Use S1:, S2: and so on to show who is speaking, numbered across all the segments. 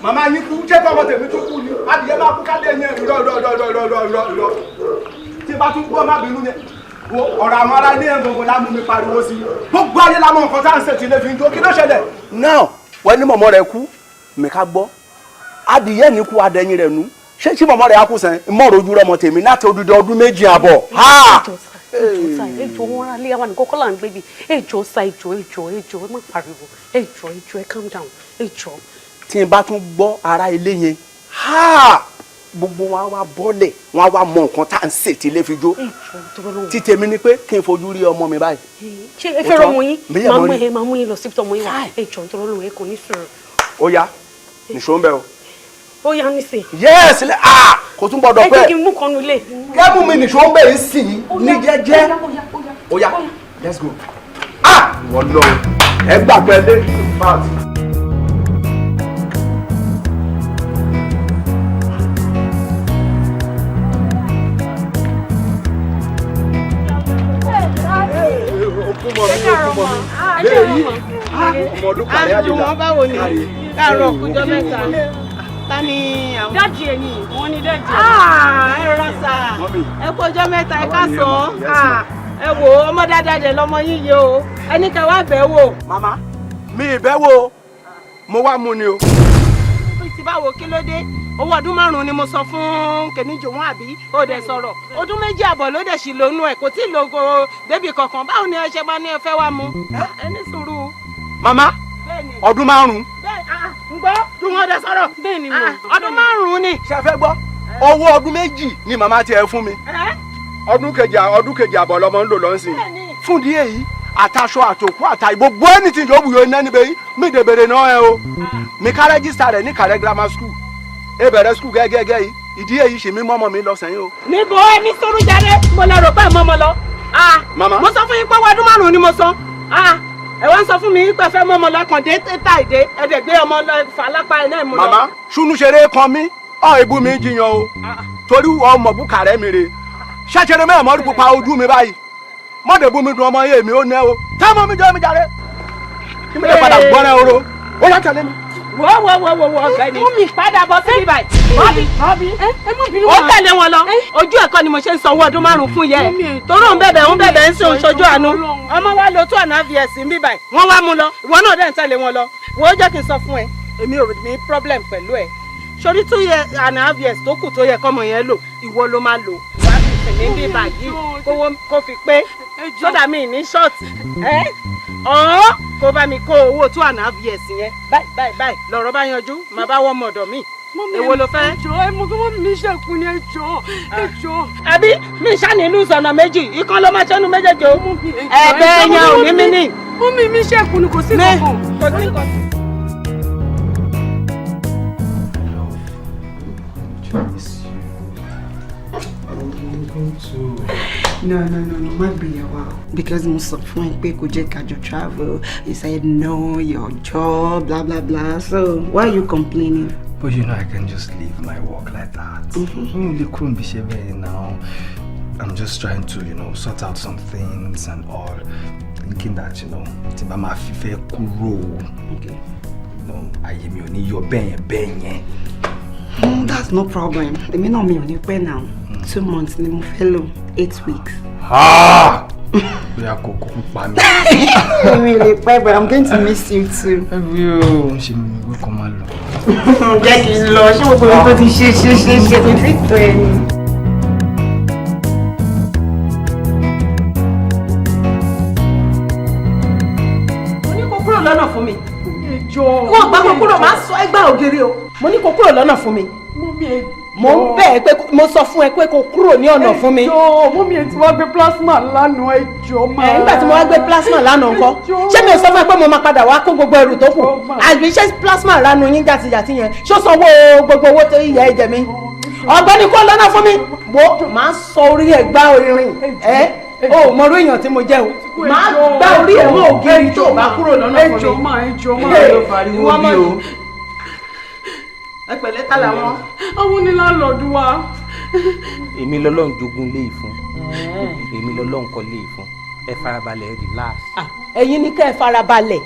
S1: Mama yín kú ṣé tọmọ tèmi tún kú ni adìyẹ máa kú kádé yẹn irọ́ tí bá tún gbọ́ má bínú yẹn ọ̀rọ̀ àwọn ará ilé yẹn gbogbo lámú mi pariwo sí gbogbo ayé lámọ̀ nǹkan tá à ń ṣe tìlẹ̀ fi ń tó kí ló ṣẹlẹ̀.
S2: now wọ́n ní mọ̀mọ́ rẹ̀ kú mi ká gbọ́ adìyẹ ní kú adẹ́yìn rẹ̀ nú ṣé tí mọ̀mọ́ rẹ̀ á kú sẹ́n mọ̀rọ̀ ojú rẹ̀ mọ̀ tèmi láti odidi ọdún méjì àbọ̀.
S3: Ejò wọn ra lé àwọn nǹkan kọ́ là ń gbé bi ejò sa ejò ẹ má pariwo ejò ẹ calm down ejò.
S2: Tí n bá tún gbọ́ ara ilé yẹn gbogbo wọn wá bọ́lẹ̀ wọn wá mọ nǹkan tá à ń sè tí ilé fi jó tí tèmi ni pé kí n fojú rí ọmọ mi báyìí.
S3: ṣé ẹ fẹ́ rọ ọmọ yín máa mú yín lọ síbi tọmọ yín wá ẹ jọ nítorí Ọlọ́run ẹ kò ní sọ̀rọ̀.
S2: ó yá nìṣó ń bẹ o.
S3: ó yá nísìn.
S2: yẹ́ẹ̀sì lẹ́ kò tún gbọ́dọ̀ pẹ́.
S3: ẹ jẹ́ kí n mú kan nulẹ̀.
S2: kẹ́mú mi nìṣó ń bẹ yìí sì ní jẹ́jẹ́. ó yá let's go. wọ́n lọ ẹ gbà pẹ́ lé fáàtì.
S4: Àjùmọ̀ báwo ni káàárọ̀ kújọ́ mẹ́ta ta ni àwọn.
S3: dájì ẹ ni wọn ní dájì.
S4: ẹ rọra sà ẹ kú ọjọ́ mẹ́ta ẹ káàsán ẹ wò ọmọ dáadáa dẹ lọmọ yín yìí o ẹni kẹ wá bẹ̀ wò.
S2: màmá mi ìbẹ̀ wò mo wá mú ni o.
S4: ti báwo kí ló dé owó ọdún 5 ni mo sọ fún kẹ́nìjò wọn àbí ó dẹ̀ sọ̀rọ̀ ọdún 2 àbọ̀ ló dẹ̀ sì lónú ẹ̀ kò tí ì lógo débì kankan báwo ni ẹ ṣe máa ní ẹ fẹ́ wá mu ẹ ní sùúrù.
S2: màmá ọdún 5.
S4: ń gbọ́ dùn wọn dẹ̀ sọ̀rọ̀.
S3: bẹ́ẹ̀ ni mo.
S4: ọdún 5 ni.
S2: ṣe fẹ́ gbọ́ owó ọdún 2 ni màmá tiẹ̀ fún mi ọdún kejì àbọ̀ lọmọ ń lò lọ́sìn fún díẹ̀ yìí àtàṣọ àtòkú àtà gbogbo anything yóò wù yóò iná níbẹ̀ yìí mi dè bèrè náà ẹ o mi ká rẹ́gísítà rẹ̀ ní kàrẹ́ grammar school ẹ bẹ̀rẹ̀ school gẹ́gẹ́gẹ́ yìí ìdí èyí ṣe mí mọ́mọ́ mi lọ sẹ́yìn o.
S4: níbo ẹni sọ̀rọ̀ jáde mo lọ rò pé mọ́mọ́ lọ.
S2: mama
S4: mo sọ fún yín pé ọdún 5 ni mo sọ ẹ wá ń sọ fún mi pé fẹ́ mọ́mọ́ lọ kàn dé tà ìdè ẹ̀dẹ̀ gbé ọmọ fà lápá ẹ̀ náà mú lọ.
S2: mama sunu ṣeré kan mi ebú mi jiyàn o torí ọmọ bukàrẹ́ mi rè ṣẹ́ṣẹ́rẹ́ mẹ́rin mọ́rí pupa ojú mi báyìí mọ́dẹ̀bú mi dùn ọmọ yé mi ó nẹ́ o táwọn mi jẹ́ mi jáde kí mi lè padà gbọ́rẹ́ oró ó yá tẹ̀lé mi.
S4: wo ọ̀gbẹ́ni mú mi padà bọ̀ sí ibà yìí. ó tẹ̀lé wọn lọ ojú ẹ̀kọ́ ni mo ṣe ń sanwó ọdún 5 fún yẹ torí òun bẹ̀bẹ̀ ń sìn ṣojú àánú ọmọ wa lo 2.5 years ń bíbà yìí wọ́n wá mú lọ ìwọ náà dẹ̀ ń tẹ̀lé wọn lọ wo jẹ́ kí n sọ fún ẹ èmi ò ní problem pẹ̀lú ẹ sórí 2.5 years tó kù tó yẹ kọ́mọ yẹn lò ìwọ ló máa lò wá fi sìn ní bíbà yìí kó fi pé sódà mi ní ṣọ́ọ̀tì ọ̀hún kó bá mi kó owó 2.5 years yẹn báyìí lọ́rọ̀ bá yanjú máa bá wọ́n mọ̀dọ̀ mi èwo ló fẹ́.
S3: ẹjọ́ ẹ mọ kí wọ́n mi ṣẹ̀kú ni ẹjọ́.
S4: àbí mi ṣàní ìlú sọ̀nà méjì ìkan ló máa ṣẹ́nu méjèèjì o ẹ̀bẹ̀ yẹn ò ní mí ní.
S3: mú mi ṣẹ̀kú ni kò sí kankan.
S4: kò sí kankan.
S5: No, má gbìyànjú. Because mo sọ fún ẹ pé kò jẹ́ ká jọ travel. You said no, your job, blah blah blah. So why are you complaining?
S6: But you know I can just leave my work like that. Now I'm just trying to, sort out some things and all. Thinking that, Tibama Fife Kuro.
S5: Okay.
S6: I am only your benye.
S5: That's no problem. They may not be on your now. 2 months, ni mo fẹ́ lò 8 weeks.
S6: We are going
S5: Really, but I'm going to miss you too.
S6: She will come along.
S5: Jẹ́ kí n lọ, ṣé gbogbo ohun tó ti ṣe ti fi tó ẹni.
S4: Mo ní kó kúrò lọ́nà fún mi. Wọ́n gbà kó kúrò máa sọ ẹgbà ògiri o. Mo ní kó kúrò lọ́nà fún mi. Mo ń bẹ̀ pé mo sọ fún ẹ pé kó kúrò ní ọ̀nà fún mi.
S3: Mú mi ti wá gbé plasma lánàá ẹjọ́ máa.
S4: Nígbà tí mo wá gbé plasma lánàá ńkọ́ ṣé mi ò sọ fún ẹ pé mo máa padà wá kó gbogbo ẹrù tó kù àbí ṣé plasma lánàá yín jàtìjàtì yẹn ṣó sanwó gbogbo owó tó yẹ ẹ̀jẹ̀ mi. Ọ̀gbẹ́ni kó lọ́nà fún mi wo máa sọ orí ẹ̀ gbá orin o mọ orí èèyàn tí mo jẹ́ o máa gbá orí ẹ̀ mọ́ ògiri tó bá kúrò lọ́nà fún mi.
S3: ẹjọ́ máa lọ fariwo bí o.
S4: Ẹ pẹ̀lẹ́ ta làwọn.
S3: Àwọn onílàlọ́dún wa.
S7: Èmi lọ́lọ́run jogún lé ìfún. Èmi lọ́lọ́run kọ́ lé ìfún. Ẹ farabalẹ̀ relax.
S4: Ẹ̀yin ní kẹ́ ẹ farabalẹ̀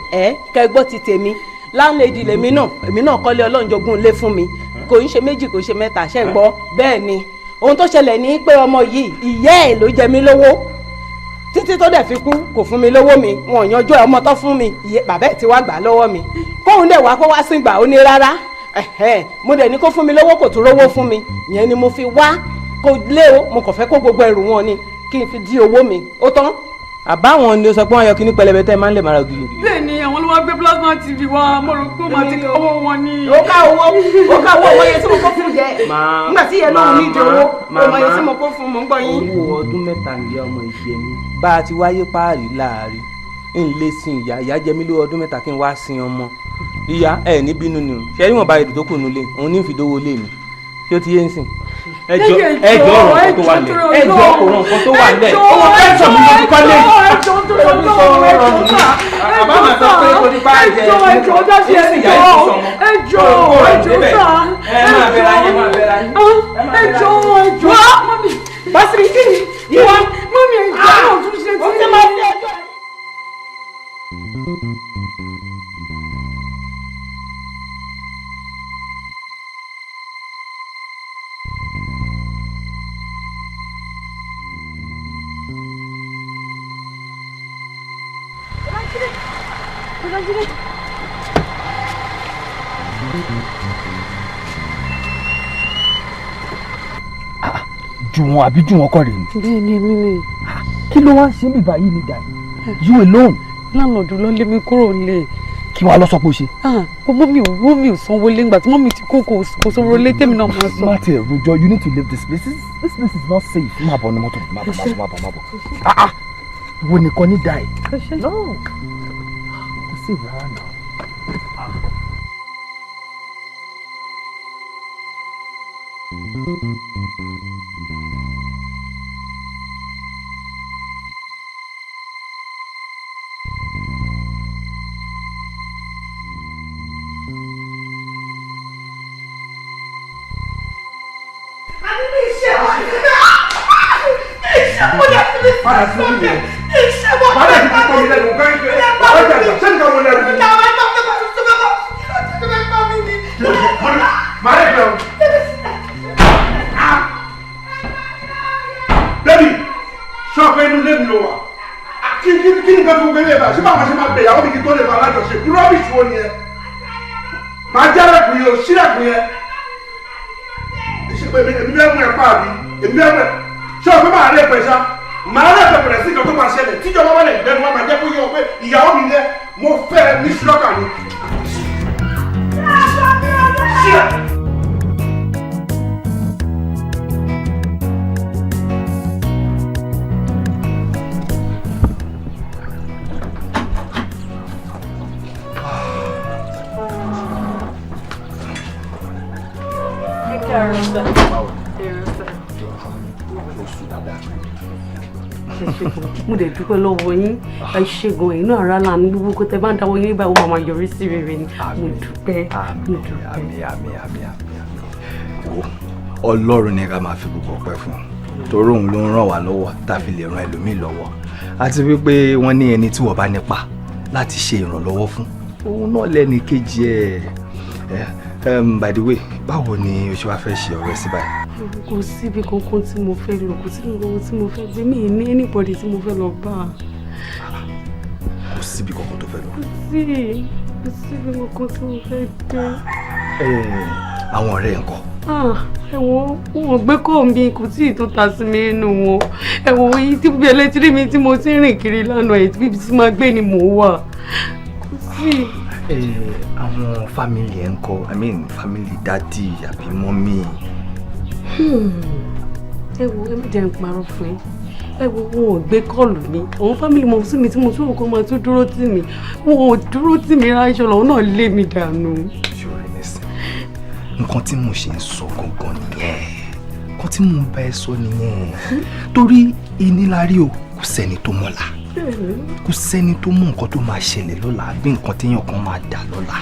S4: kẹ́ ẹ gbọ́ ti tèmi. Láńlẹ́dì lèmi náà èmi náà kọ́lé Ọlọ́run jogún lé fún mi. Kò ń ṣe méjì kò ṣe mẹ́ta ṣẹ́ gbọ́ bẹ́ẹ̀ ni. Ohun tó ṣẹlẹ̀ ní pé ọmọ yìí ìyá ẹ̀ ló jẹ mí lówó. Títí tó dẹ̀ fi kú kò fún mi lówó mi. Wọn ò yanjú ọmọ tó fún mi. Bàbá ẹ̀ ti wá gbà lọ́wọ́ mi. Kóhun dẹ̀ wá kó wá sí gbà ó ní rárá. Mo dẹ̀ ní kó fún mi lówó kò tún rówó fún mi ìyẹn ni mo fi wá kó lé o mo kàn fẹ́ kó gbogbo ẹrù wọn ni kí n fi di owó mi ó tán.
S7: Àbáwọn ni ó sọ pé wọ́n yọ kíní pẹlẹbẹ tẹ́ máa ń lè máa ra ògiri.
S3: Bẹ́ẹ̀ ni àwọn
S5: ló wá gbé plasma TV wá mo rò pé màá ti káwọ́ wọn ni.
S4: ó ká owó ọmọ yẹn tí mo kó fún jẹ nígbà tí yẹn lóhùn ní ìdòwò ọmọ yẹn tí mo kó fún mò ń gbọ́ yín.
S7: owó ọdún mẹ́ta nìyá ọmọ ìjẹ mi bá a ti wáyé páàrí láàrin ń lé sin ìyá jẹ mí lówó ọdún mẹ́ta kí n wá sin ọmọ ìyá ẹ ní bínú ni o ṣe é wọn bá èdè tó kù nulẹ̀ òun ní ìfìdówó lé mi ṣé ó ti yé ń sìn ẹjọ́ ọ̀rọ̀ nǹkan tó wà lẹ̀ ẹjọ́ ọ̀rọ̀ nǹkan tó wà lẹ̀ ọmọ pẹ́sọ̀ mi ló ti kọ́ lé àbámọ̀ sọ pé kò ní bá jẹ ẹjọ́ dájú ẹjọ́ sá ẹ máa bẹ̀rẹ̀ ayé máa bẹ̀rẹ̀ ayé
S5: ẹjọ́ mọ́mí
S4: bọ́sibí kí ni ìwọ
S5: mọ́mí ẹjọ́ náà tún ṣe tí
S4: ó máa ń lé ẹjọ́.
S6: Jùwọ̀n àbí jùwọ̀n kọ́ rèé ni.
S3: Bẹ́ẹ̀ni mímí.
S6: Kí ló wá ń ṣe bíbá yìí ní dà? You alone.
S3: Láńlọ́ọ̀dù ló lé mi kúrò nílé.
S6: Kí wàá lọ sọ pé ó ṣe.
S3: Mọ́mí ò sanwó lé ńgbà tí mọ́mí ti kò sanwó lé tèmi náà máa sọ.
S6: Má tiẹ̀ rojọ́, you need to leave this place. This place is not safe. Má bọ̀ ní mọ́tò, má bọ̀. Wo nìkan ní dà yìí? No. Kò sí ìrara náà.
S3: Mo dẹ̀ dúpẹ́ lọ́wọ́ yín ẹ ṣe gan ẹ̀yin náà ara láàánú gbogbo kó tẹ bá ń dáwọ́ yín báyìí ó máa yọrí sí rere ni mo dúpẹ́.
S6: Àmín. Ọlọ́run ni ká máa fi gbogbo ọpẹ́ fún torí òun ló ń ràn wá lọ́wọ́ tá a fi lè ran ẹlòmíì lọ́wọ́ àti wípé wọ́n ní ẹni tí wọ́n bá nípa láti ṣe ìrànlọ́wọ́ fún òun náà lẹ́ni kejì ẹ̀. By the way, báwo ni o ṣe wá fẹ́ ṣe ọ̀rẹ́ sí báyìí?
S3: Kò síbi kankan tí mo fẹ́ lọ, kò síbi kankan tí mo fẹ́ gbé, mi ní anybody tí mo fẹ́ lọ bá.
S6: Kò síbi kankan tó fẹ́ lọ?
S3: Kò síbi kankan tí mo fẹ́ gbé.
S6: Àwọn ọ̀rẹ́ ńkọ́?
S3: Wọ́n gbé kọ́ mi, kò tí ì tó ta sí mi nínú wọn. Ẹ̀wọ̀n yìí tí bí ẹlẹ́tírí mi tí mo ti ń rìn kiri lánàá ẹ̀ tí tí máa gbé ni mò ń wà. Kò sí.
S6: Àwọn family ẹ̀ ńkọ́? I mean family daddy àbí mommy.
S3: Ẹ má jẹ́ n parọ́ fún yín. Wọn ò gbé kọ́ọ̀lù mi. Àwọn family mọ̀ sí mi tí mo tún kọ́ máa tún dúró tì mí. Wọn ò dúró tì mí ráṣọ lọ́wọ́ náà lé mi dànù.
S6: Ṣòro nísìn. Nǹkan tí mo ṣe ń sọ gangan nìyẹn. Nǹkan tí mo bá ẹ sọ nìyẹn. Torí ìnílárí o kò sẹ́ni tó mọ̀la. Kò sẹ́ni tó mọ̀ nǹkan tó máa ṣẹlẹ̀ lọ́la àbí nǹkan téèyàn kan máa dà lọ́la.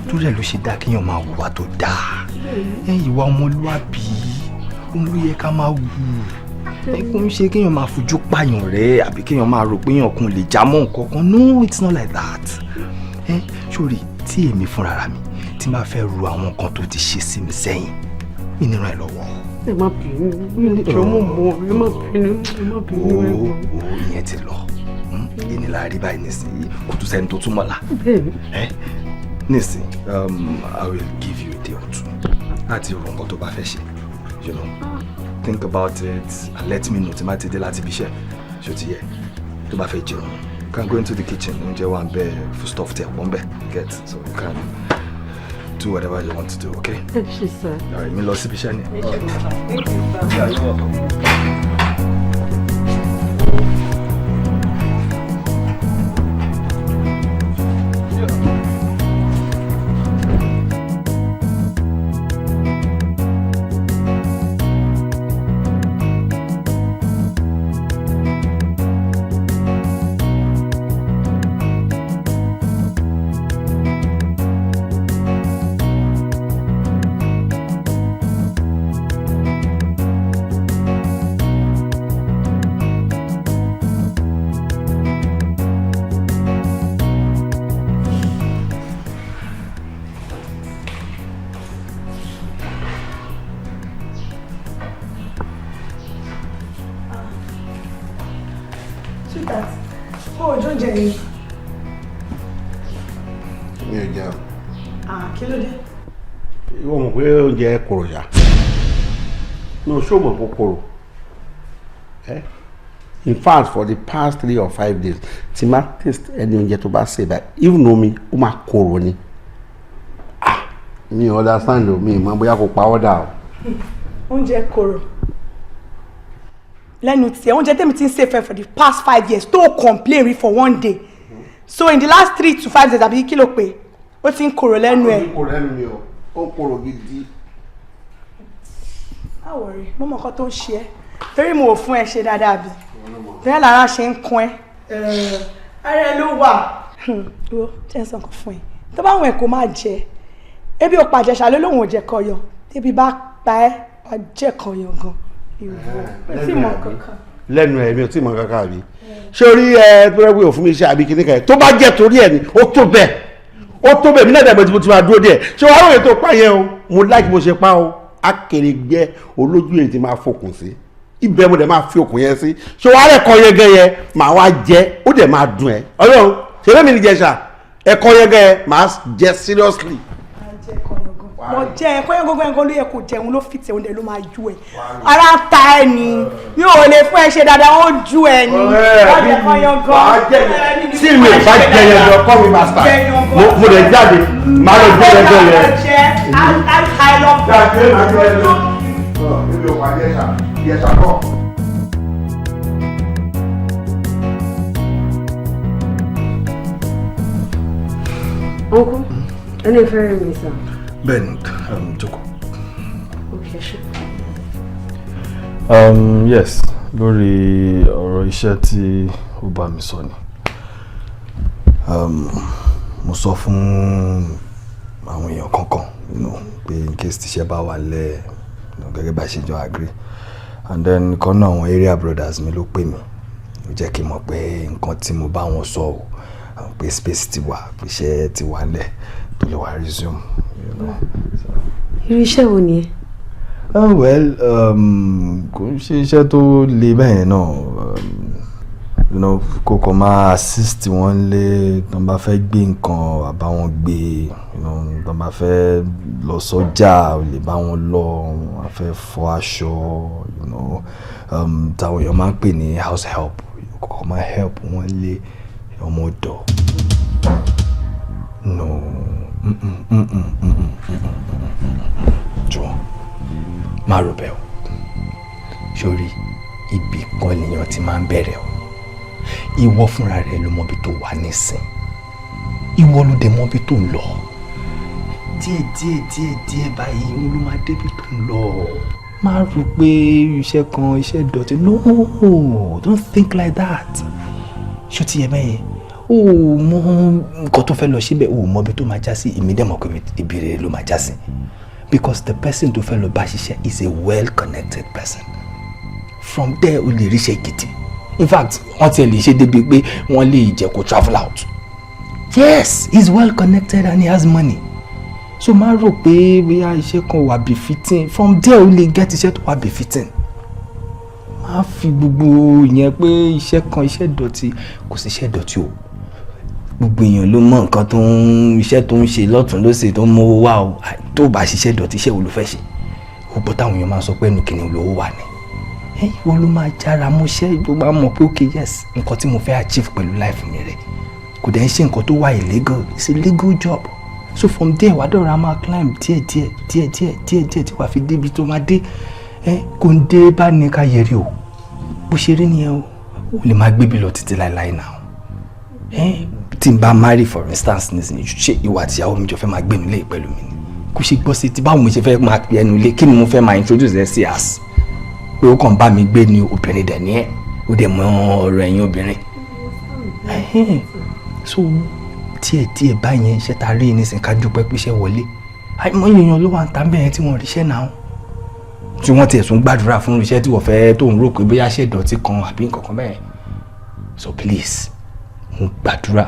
S6: Torí ẹ̀ ló ṣe dá kéèyàn máa hùwà tó dáa. Ìwà ọmọlúwàbí òun ló yẹ ká máa wù. Kò ń ṣe kéèyàn máa fojú pààyàn rẹ̀ àbí kéèyàn máa rò pé èèyàn kan lè já mọ́ nǹkan kan. No, it's not like that. Sórí tí èmi fúnra mi tí máa fẹ́ ru àwọn nǹkan tó ti ṣe sí mi sẹ́yìn mi nínú ẹ̀ lọ́wọ́.
S3: Ẹ má bínú, mi ní jọ mọ̀ mọ́, ẹ má bínú.
S6: Ìyẹn ti lọ. Ìnira rí báyìí nísìnyí kò tún sẹ́ni tó túmọ̀ la. Nísìnyí, I will give you a day or two láti ro nǹkan tó bá fẹ́ ṣe. You know, think about it and let me know tí má ti dé láti ibi iṣẹ́ ṣó ti yẹ tó bá fẹ́ jẹun can go into the kitchen and get one bed for stuff there, one bed, get, so you can do whatever you want to do, okay?
S3: Yes, sir.
S6: All right, me lost the Thank you,
S3: sir.
S6: Yeah, you're welcome.
S8: Oúnjẹ kòrò ya no show mọ̀ kòkòrò in fact for the past 3 or 5 days tí ma taste ẹni oúnjẹ tó bá ṣe báyìí even though mi ó máa kòrò ni mi understand o mi mọ̀ bóyá kò pa ọ́dà o.
S9: Oúnjẹ kòrò lẹ́nu tiẹ̀ oúnjẹ tẹ́mi ti ń ṣe fẹ́ for the past 5 years tó complain rí for one day so in the last 3 to 5 days àbí kí ló pé ó ti ń kòrò lẹ́nu ẹ̀.
S8: ó kòrò lẹ́nu mi o ó kòrò gidi.
S9: Má worry, mo mọ̀ nǹkan tó ń ṣe ẹ́ torí mo ò fún ẹ ṣe dáadáa bí bẹ́ẹ̀ lára ṣe ń kún ẹ. Ara ẹ ló wà. Wo jẹ́ ń sọ nǹkan fún ẹ tó bá wọn ẹ̀ kó má jẹ ebi ò pàjẹ́ ṣàlẹ́ lòun ò jẹ kọyọ ebi bá pa ẹ́ wá jẹ́ kọyọ gan. Ìwọ tí mọ̀ kankan.
S8: Lẹ́nu ẹ̀ mi ò tí mọ̀ kankan àbí ṣé orí ẹ tó rẹ́ pé òfin mi ṣe àbí kíní kan tó bá jẹ́ torí ẹ̀ ni ó tó bẹ́ẹ̀ mi náà dẹ̀ mo ti máa dúró díẹ̀ ṣé wàá ròyìn tó pa yẹn o mo láì mo ṣe pa o akèrègbè olójú èyí tí máa fokùn sí ibẹ̀ mo dẹ̀ máa fi okùn yẹn sí ṣé wàá rẹ̀ kọ́ yẹn gẹ́ yẹn màá wá jẹ́ ó dẹ̀ máa dùn ẹ́ ọlọ́run ṣe lẹ́mìí ní jẹ́sà ẹ̀kọ́ yẹn gẹ́ yẹn màá jẹ́ seriously.
S9: Mo jẹ ẹ̀kọ́ yẹn gógó ẹ̀kọ́ ló yẹ kó jẹun ló fi tẹ̀ oúnjẹ ló máa ju ẹ̀ ara ń ta ẹ̀ ni mi ò lè fún ẹ ṣe dáadáa ó ju ẹ̀ ni wọ́n jẹ ẹ̀kọ́ yẹn gan.
S8: tí mi ò bá jẹ yẹn lọ kọ́ mi máa sà mo lè jáde máa lọ jẹ yẹn gan yẹn. jáde máa jẹ yẹn lọ mi ò wá yẹsà kọ́.
S3: Uncle, ẹni fẹ́ rí mi sá.
S6: Ben, jókòó.
S3: Okay, sure.
S10: Yes, lórí ọ̀rọ̀ iṣẹ́ tí ó bá mi sọ ni.
S6: Mo sọ fún àwọn èèyàn kankan, pé in case tíṣẹ́ bá wà lẹ̀, gẹ́gẹ́ bá ṣe jọ agree. And then kan náà àwọn area brothers mi ló pè mí. Ó jẹ́ kí n mọ̀ pé nǹkan tí mo bá wọn sọ o, pé space ti wà, pé iṣẹ́ ti wà lẹ̀ tó lè wá resume.
S3: Irú iṣẹ́ wo ni ẹ?
S6: Oh well, kò ń ṣe iṣẹ́ tó le bẹ́ẹ̀ náà, kò kàn máa assist wọn lé tó bá fẹ́ gbé nǹkan àbá wọn gbé, tó bá fẹ́ lọ sọ́jà ò lè bá wọn lọ, wọ́n fẹ́ fọ aṣọ, táwọn èèyàn máa ń pè ní house help, kò kàn máa help wọn lé ọmọ ọ̀dọ̀. No. Jọ má rò bẹ́ẹ̀ o, sórí ibì kan lèèyàn ti máa ń bẹ̀rẹ̀ o. Ìwọ fúnra rẹ ló mọbi tó wà nísìn, ìwọ ló dé mọbi tó ń lọ. Díẹ̀ báyìí ń ló máa débi tó ń lọ. Má rò pé iṣẹ́ kan iṣẹ́ ìdọ̀tí, no, don't think like that. Ṣó ti yẹ bẹ́yẹn? O mọ nǹkan tó fẹ́ lọ síbẹ̀, o mọ ibi tó máa já sí, èmi dẹ̀ mọ̀ pé ibi rere ló máa já sí, because the person tó fẹ́ lọ bá ṣiṣẹ́ is a well connected person. From there o lè ríṣẹ́ gidi, in fact wọ́n ti lè ṣe débi pé wọ́n lè jẹ́ kó travel out. Yes, he is well connected and he has money. So má rò pé bóyá iṣẹ́ kan wà befitting, from there o lè get iṣẹ́ tó wà befitting. Má fi gbogbo yẹn pé iṣẹ́ kan iṣẹ́ ìdọ̀tí, kò sí iṣẹ́ ìdọ̀tí o. Gbogbo èèyàn ló mọ nǹkan tó ń iṣẹ́ tó ń ṣe lọ́tún lósì tó ń mówó wá o, tó bá ṣiṣẹ́ ìdọ̀tí iṣẹ́ wo ló fẹ́ ṣe. Gbogbo táwọn èèyàn máa sọ pé ẹnu kìnìún lówó wà ní. ìwọ ló máa jára mọ́ṣẹ́ tó bá mọ̀ pé okay yes nǹkan tí mo fẹ́ achieve pẹ̀lú life mi rẹ̀ kò dẹ̀ ń ṣe nǹkan tó wà illegal, it's a legal job. So from there wàá dọ̀rọ̀ a máa climb díẹ̀ tí wàá fi débi tó máa dé. Kò ń dé bá ní ká yẹrí o bó ṣe rí nìyẹn o lè máa gbé bí lọ títí láéláé náà. Tí n bá marry for instance nísìnyí ṣé ìwà àtìyàwó mi jọ fẹ́ máa gbé mi lé pẹ̀lú mi ni kò ṣe gbọ́ sí ti báwo mo ṣe fẹ́ máa pe ẹnu ilé kí ni mo fẹ́ máa introduce ẹ sí as pé ó kàn bá mi gbé ní obìnrin dẹ̀ ní ẹ̀ ó dẹ̀ mọ ọ̀rọ̀ ẹ̀yin obìnrin. So díẹ̀ báyẹn iṣẹ́ ta rí nísìn ká dúpẹ́ pé iṣẹ́ wọlé àìmọ̀ èèyàn ló wà ń ta bẹ́ẹ̀ tí wọ́n ríṣẹ́ náà tí wọ́n tiẹ̀ tún gbàdúrà fún iṣẹ́ tí wọ́n fẹ́ tó ń rò pé bóyá ṣe ìdọ̀tí kan àbí nǹkan kan bẹ́ẹ̀. So please mo gbàdúrà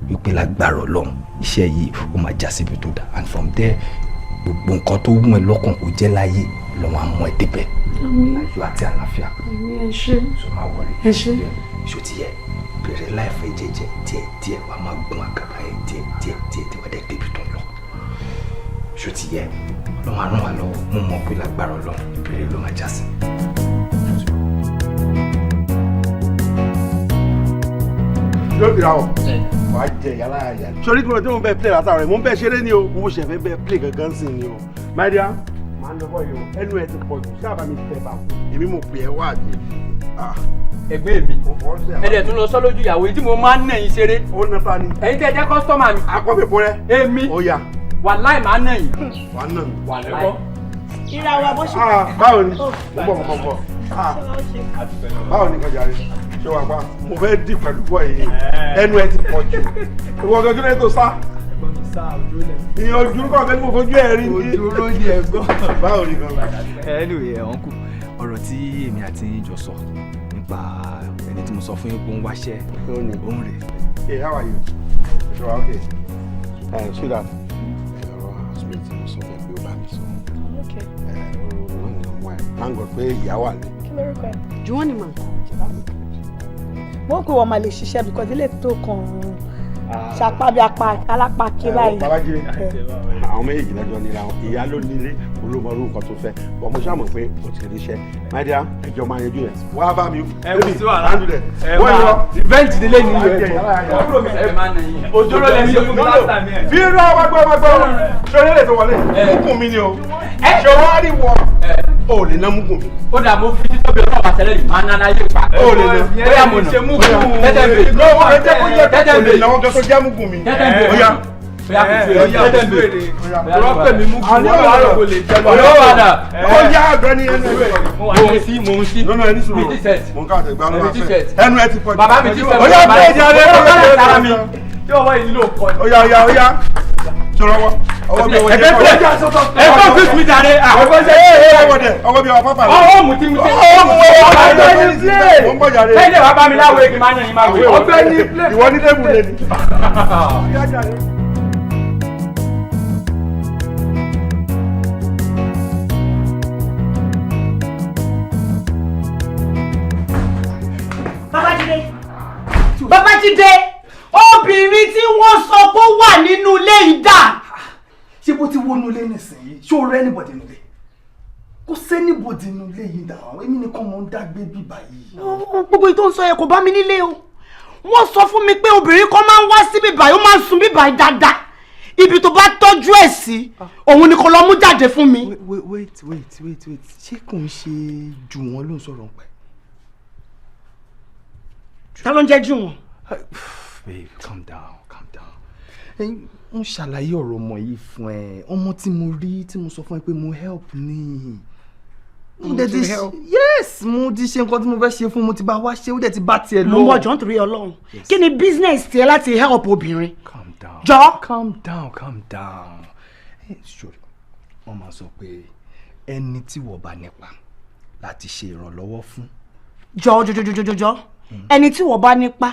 S6: wípé lágbára Ọlọ́run iṣẹ́ yìí ó máa já síbi tó dáa and from there gbogbo nǹkan tó wù ẹ́ lọ́kàn kó jẹ́ láyé lọ́wọ́ àmọ́ ẹ débẹ̀ ayọ̀ àti àlàáfíà.
S3: ẹ ṣé
S6: so máa wọlé
S3: ẹ ṣé
S6: ṣó ti yẹ bẹ̀rẹ̀ láìfẹ́ jẹ́jẹ́ díẹ̀ wàá máa gún àkàrà ẹ̀ díẹ̀ tí wàá dẹ̀ débi tó ń lọ ṣó ti yẹ Ọlọ́run àrùn wà lọ́wọ́ mo mọ̀ pé lágbára Ọlọ́run ìbéèrè ló máa já sí.
S8: yóò bìrà wọ̀ wàá jẹ yàrá àyà. sori tí mo bẹ play látàrọ rẹ mo ń bẹ ṣeré ni o mo ṣe fẹ́ bẹ play gangan sí ni o. my dear máa ń lọ bọ́ yìí o ẹnu ẹ ti pọ̀ jù sábà mi tẹ̀ bá wò. èmi mo pè é wá àgbè.
S11: ẹgbẹ́ mi ẹ̀dẹ̀ tún lọ sọ lójú ìyàwó tí mo máa ń nẹ̀yìn ṣeré.
S8: ó ná ta ni.
S11: ẹ̀yin tẹ́ jẹ́ kọ́sítọ́mà mi.
S8: akọ́bẹ̀bọ rẹ.
S11: èmi
S8: ó yá.
S11: wàláì máa ń nẹ̀yìn.
S8: wà á nà mí.
S11: wàláì.
S9: ìràwọ̀ bó ṣe.
S8: báwo ni mo bọ̀ báwo ni kọjá rẹ ṣé wàá pa mo fẹ́ dì pẹ̀lú bọ́ yìí ẹnu ẹ ti pọ̀ jù ìwọ gẹ́gẹ́ lẹ́yìn tó sá. ìyẹn ojú kọ́ ọ̀gá ni mo fojú ẹ̀ rí.
S6: ojú ló ní ẹ̀gbọ́n.
S8: báwo ni kan.
S6: anyway uncle ọ̀rọ̀ tí èmi àti yín jọ sọ nípa ẹni tí mo sọ fún yín pé ó ń wáṣẹ́ òun rè.
S8: hey how are you? ṣe wa okay. ṣé that ọ̀rọ̀ hospital tí mo sọ fẹ́ pé ó bá mi sọ. thank God pé ìyá wà ní.
S9: kí lórúkọ ẹ.
S3: Juwọ́n ni mà.
S9: mo ń pè wọ́n máa lè ṣiṣẹ́ because ilé tó kàn ṣapá bí apá alápá ké báyìí.
S8: babájídé àwọn méjèèjì lọ́jọ́ níra ìyá ló nílé olómọ orúkọ tó fẹ́ bọ́ mo ṣàmọ̀ pé o ti ríṣẹ́ máìdíá ẹjọ́ máa yanjú ẹ̀ wá bá mi.
S11: ẹ wò sí wàhálà
S8: wọ́n yọ
S11: ìvẹ́ǹtì délé ní ìlú ẹ̀ òjòrò lẹ́nu ṣe fún mi lásìkò mi ẹ̀.
S8: bí irú wá gbọ́ ṣé onílé tó wọlé mùkùn mi ni o ṣé wọ́n rí wọ o lè ná mùkùn mi.
S11: ó dà mo fi títóbi ọlọ́wọ́ àtẹlẹ́ yìí máa ń nana yé pa.
S8: o lè ná
S11: bóyá mo nà tẹ́tẹ́ bè.
S8: lọ́wọ́ ẹ jẹ́ kó yẹ kó lè náwó kẹ́kọ̀ọ́ jẹ́ mùkùn mi.
S11: bóyá tẹ́tẹ́ bè. rọ́pẹ̀ mi mú kí wọ́n wá rò lè jẹ́ lọ. olówó àdà.
S8: ó yá àgbẹ̀ ni ẹnu ẹ̀.
S11: mo ń sí.
S8: lọ́nà ẹni sùn.
S11: mi ti sẹ̀t.
S8: mo ń ká àtẹ̀gbá lọ́wọ́
S11: mi ti sẹ̀t.
S8: ẹnu ẹ ti pọ̀ jù.
S11: bàbá mi ti sẹ̀t.
S8: ó yá bẹ́ẹ̀ ni alẹ́
S11: sára mi. tí ọwọ́ yìí ló kọ́ ni.
S8: ó yá sọ̀rọ̀ wọ. ọwọ́ bí
S11: ẹgbẹ́ fúlẹ̀ ẹgbẹ́ fífi mi jàre.
S8: ọwọ́ bí ọwọ́ pápá.
S11: ọwọ́ mu ti mu ti.
S8: ọgbẹ́ni play. mo ń bọ̀ jàre.
S11: ẹ̀jẹ̀ wàá bá mi láwo èkì máa ń yẹn máa wé.
S8: ọgbẹ́ni play. ìwọ ní lébù lé ni.
S9: Babájídé obìnrin tí wọ́n sọ pé ó wà nínú ilé yìí dà.
S2: ṣé bó ti wọnú ilé nísìnyí ṣó rẹ́ anybody nílé kò sẹ́nibọ̀dì nínú ilé yìí dà èmi nìkan mò ń dágbé bíbá yìí.
S9: gbogbo ètò ń sọ yẹn kò bá mi nílé o wọ́n sọ fún mi pé obìnrin kan máa ń wá sí bíbá yìí ó máa ń sun bíbá yìí dáadáa ibi tó bá tọ́jú ẹ̀ sí òun ni kò lọ mú jáde fún mi.
S6: wait ṣé kò ń ṣe jù wọ́n ló ń sọ̀rọ̀ pẹ́.
S9: ta ló ń jẹ́ jù wọ́n.
S6: babe calm down. ń ṣàlàyé ọ̀rọ̀ ọmọ yìí fún ẹ ọmọ tí mo rí tí mo sọ fún ẹ pé mo help ni. yes mo ti ṣe nǹkan tí mo fẹ́ ṣe fún mo ti bá wá ṣe ó dẹ̀ ti bá tiẹ̀ lọ.
S9: mo mọ jọ nítorí Ọlọ́run kí ni business tiẹ̀ láti help obìnrin.
S6: calm down
S9: jọ.
S6: calm down. ṣòro wọ́n máa sọ pé ẹni tí wọ́n bá nípa láti ṣe ìrànlọ́wọ́ fún.
S9: jọ ẹni tí wọ́n bá nípa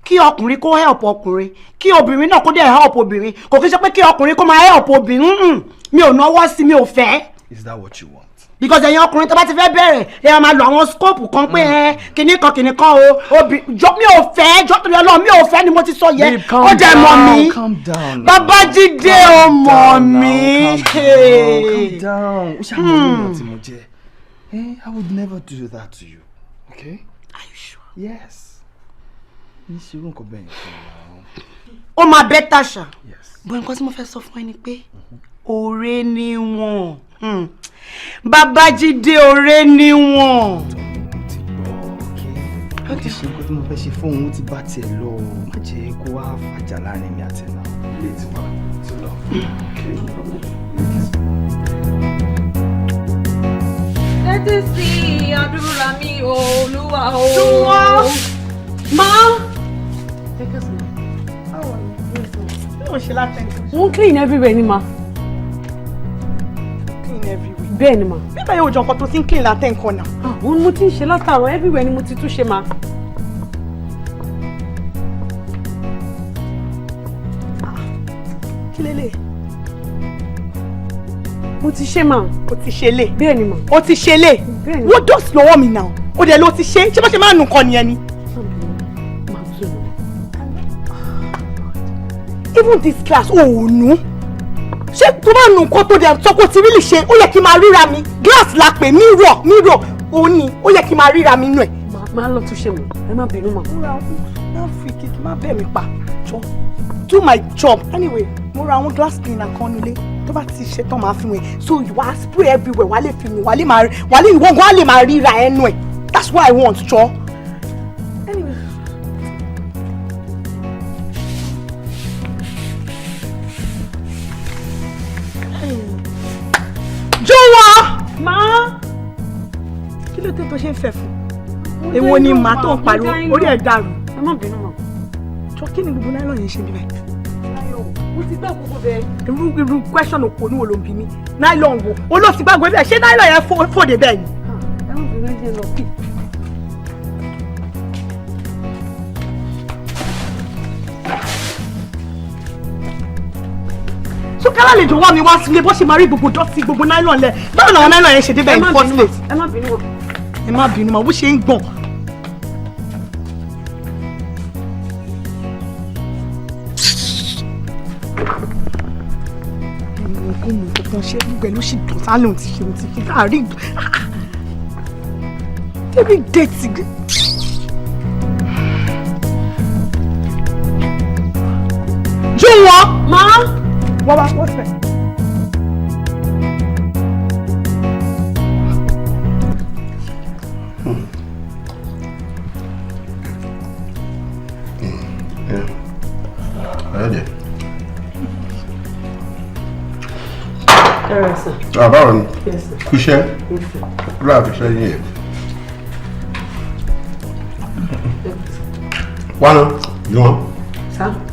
S9: kí ọkùnrin kó help ọkùnrin kí obìnrin náà kó dẹ̀ help obìnrin kò kí n ṣe pé kí ọkùnrin kó máa help obìnrin mi ò náwó sí mi ò fẹ́.
S6: is that what you want.
S9: because ẹ̀yin ọkùnrin tó bá ti fẹ́ bẹ̀rẹ̀ ẹ máa lo àwọn scope kan pé kinní kan o mi ò fẹ́ jọ́ torí Ọlọ́run mi ò fẹ́ ni mo ti sọ yẹ ó dẹ̀ mọ̀ mí Babájídé ó mọ̀ mí.
S6: calm down ó ṣàmúlò tí mo jẹ́ I would never do that to you. Okay?
S5: Are you sure?
S6: Yes. Yes, you won't go back.
S5: Oh, my better sha. Yes. But nǹkan tí mo fẹ́ sọ fún ẹ ni pé ọ̀rẹ́ ni wọ́n. Babájídé ọ̀rẹ́ ni wọ́n.
S6: Ó ti ṣe nǹkan tí mo fẹ́ ṣe fún òun ti bá tiẹ̀ lọ. Má jẹ́ kó wá fàjà láàrin mi àti ẹ̀nà. Ilé ti wà tí ó lọ.
S3: Tẹ́tí sí àdúrà mi Olúwa o.
S9: Túnwọ́. Ma.
S3: Take us now.
S9: How are you? Ṣe látẹ̀kọ́.
S3: Wọ́n clean everywhere ni ma.
S9: Clean everywhere.
S3: Bẹ́ẹ̀ ni ma.
S9: Bíbá yóò jọ nǹkan tó ti ń clean látẹ̀kọ́ náà.
S3: Òun mo ti ń ṣe látàárọ̀ everywhere ni mo ti tún ṣe ma.
S9: Kí lélẹ̀?
S3: Mo ti ṣe ma.
S9: O ti ṣe lé.
S3: Bẹ́ẹ̀ ni ma.
S9: O ti ṣe lé.
S3: Bẹ́ẹ̀ ni.
S9: Wọ́n dọ̀sí lọ́wọ́ mi náà. O dẹ̀ ló ti ṣe. Ṣé bá ṣe máa nù kan nìyẹn ni? Even this class, oh no. Ṣé tó bá nù nǹkan tó dẹ̀ sọ pé o ti rí lè ṣe, ó yẹ kí n máa ríra mi. Glass la pè mirror, ó ní, ó yẹ kí n máa ríra mi nù ẹ̀.
S3: Máa lọ tún ṣe mọ̀, ẹ má bínú mọ̀.
S9: Má fi kìkì má bẹ̀ mí pa. Jọ do my job. Anyway, mo ra àwọn glass cleaner kan nílé. Tó bá ti ṣe tán máa fi wẹ̀. So you are spray everywhere, wà lè fi mi, wà lè ìwọ̀n gan lè máa ríra ẹnu ẹ̀. That's what I want, jọ. Anyway. Jọ̀wọ́!
S3: Ma!
S9: Kí ló dé tó ṣe ń fẹ́ fún? Èwo ni màá tó ń pariwo orí ẹ̀ dàrú.
S3: Ẹ má bínú mọ̀.
S9: Jọ kí ni gbogbo nylon yẹn ṣe bí báyìí?
S3: Mo ti gbọ́ gbogbo bẹ́ẹ̀.
S9: Irú question òpó ní wo ló ń bí mi? Nylon wo? Olóòtú gbàgbé bẹ́ẹ̀ ṣé nylon yẹn fòde bẹ́ẹ̀ ni?
S3: Ẹ má bínú ẹ̀jẹ̀ lọ pì.
S9: Sókàrà lè jọ wá mi wá sílé bó ṣe máa rí gbogbo dọ́tí gbogbo nylon lẹ̀. Báwo làwọn nylon yẹn ṣe dé bẹ́ẹ̀ ní first place?
S3: Ẹ má bínú mọ̀.
S9: Ẹ má bínú mọ̀ bó ṣe ń gbọ̀n. Kó mú nǹkan ṣe gbẹ ló ṣì dùn sálẹ̀ ti ṣe ti fi káàrí. Débi dẹ́tì. Jọ̀wọ́.
S3: Ma!
S9: What's that?
S8: Báwo ni? Kúṣẹ́? Kúrò àfiṣẹ́ yín yẹn. Wọ́n náà, yíwọ́n.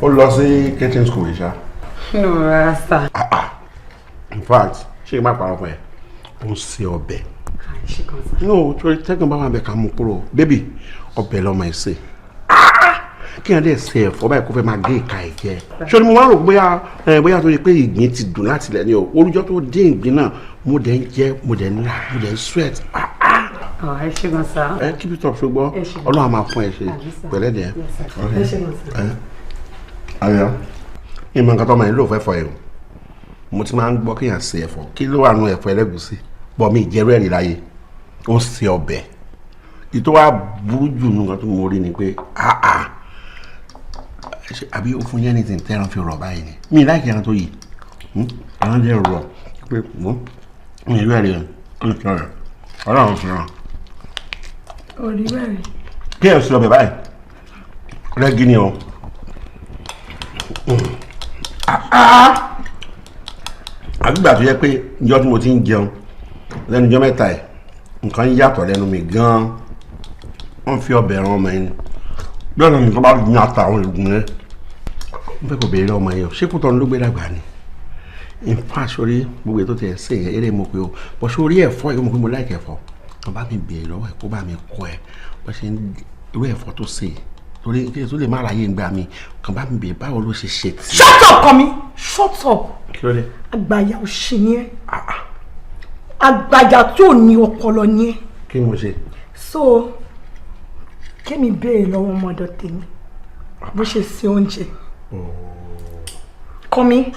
S8: Ó lọ sí kitchen school yìí ṣá.
S3: No, rárá sá.
S8: In fact, ṣé má parọ́ fún ẹ? Ó ń ṣe ọbẹ̀. No, torí tẹ́gbọ̀n bá wà bẹ̀ ká mú kúrò. Bébì, ọbẹ̀ lọ́mọ ẹ̀ sè. Kí ẹ dẹ̀ ṣe ẹ̀fọ́ báyìí kó fẹ́ máa gé ìka ẹ̀ jẹ. Ṣé ni mo máa rò bóyá tó yẹ pé ìgbín ti dùn láti ilẹ̀ ni o. Olùjọ́ tó dé ìgbín náà, mo dẹ̀ ń jẹ, mo dẹ̀ ń là, mo dẹ̀ ń sweat.
S3: Ẹ ṣe gan sá.
S8: Keep it up ṣùgbọ́n Ọlọ́run á máa fún ẹ ṣe pẹ̀lẹ́ dẹ̀.
S3: Ẹ ṣe gan sá.
S8: Ayọ̀, ìmọ̀ nǹkan tó máa ń lò fẹ́ fọ ẹ̀ o. Mo ti máa ń gbọ́ kéèyàn ṣe ẹ̀fọ́. Kí ló wà nù ẹ̀fọ́ ẹlẹ́gùsí? Bọ̀ mi ìjẹ́rú ẹ̀rí láyé. Ó ń ṣe ọbẹ̀. Ìtọ́ wa burú jù nù kan tó mo rí ni pé àbí ó fún yẹn ní tìǹtẹ́ ẹran fi rọ̀ báyìí ni. Mi láìkí ẹran tó yìí. Ẹran jẹ́ rọ̀ pé mi ìlú ẹ̀rí ẹ̀ ń sọ rẹ̀. Ọlọ́run fi ràn.
S9: Orí bẹ́ẹ̀.
S8: Kí ẹ̀ sọ ọbẹ̀ báyìí? Rẹ́gí ni o. Àgbà tó yẹ pé ìjọ́ tí mo ti ń jẹun lẹ́nu ìjọ́ mẹ́ta ẹ̀ nǹkan yàtọ̀ lẹ́nu mi gan-an. Wọ́n fi ọbẹ̀ ẹran ọmọ yẹn. Bẹ́ẹ̀ ni nǹkan bá ní ata àwọn ìgùn rẹ̀. Wọ́n fẹ́ kò béèrè ọmọ yẹn o. Ṣé kò tọ́ ló gbé dàgbà ni? In fact, sórí gbogbo ètò tẹ̀ ṣe yẹn eré mo pé o. Bọ̀ sórí ẹ̀fọ́ yìí mo pé mo láìkẹ́ ẹ̀fọ́. Wọ́n bá mi béèrè lọ́wọ́ ẹ̀ kó bá mi kọ́ ẹ̀. Bọ́ ṣe irú ẹ̀fọ́ tó ṣe torí kí ẹ tó lè má ráyè ń gbà mí kàn bá mi béèrè báwo ló ṣe ṣe tí.
S9: Shut up kọ́ mi! Shut up!
S8: Kí ló dé?
S9: Àgbàyà òṣì ni ẹ́. Àgbàyà tí ò ní ọpọlọ ni ẹ́.
S8: Kí ni mo ṣe?
S9: So kémi béèrè lọ́wọ́ ọmọdé tèmi bó ṣe ṣe oúnjẹ. Kọ́ mi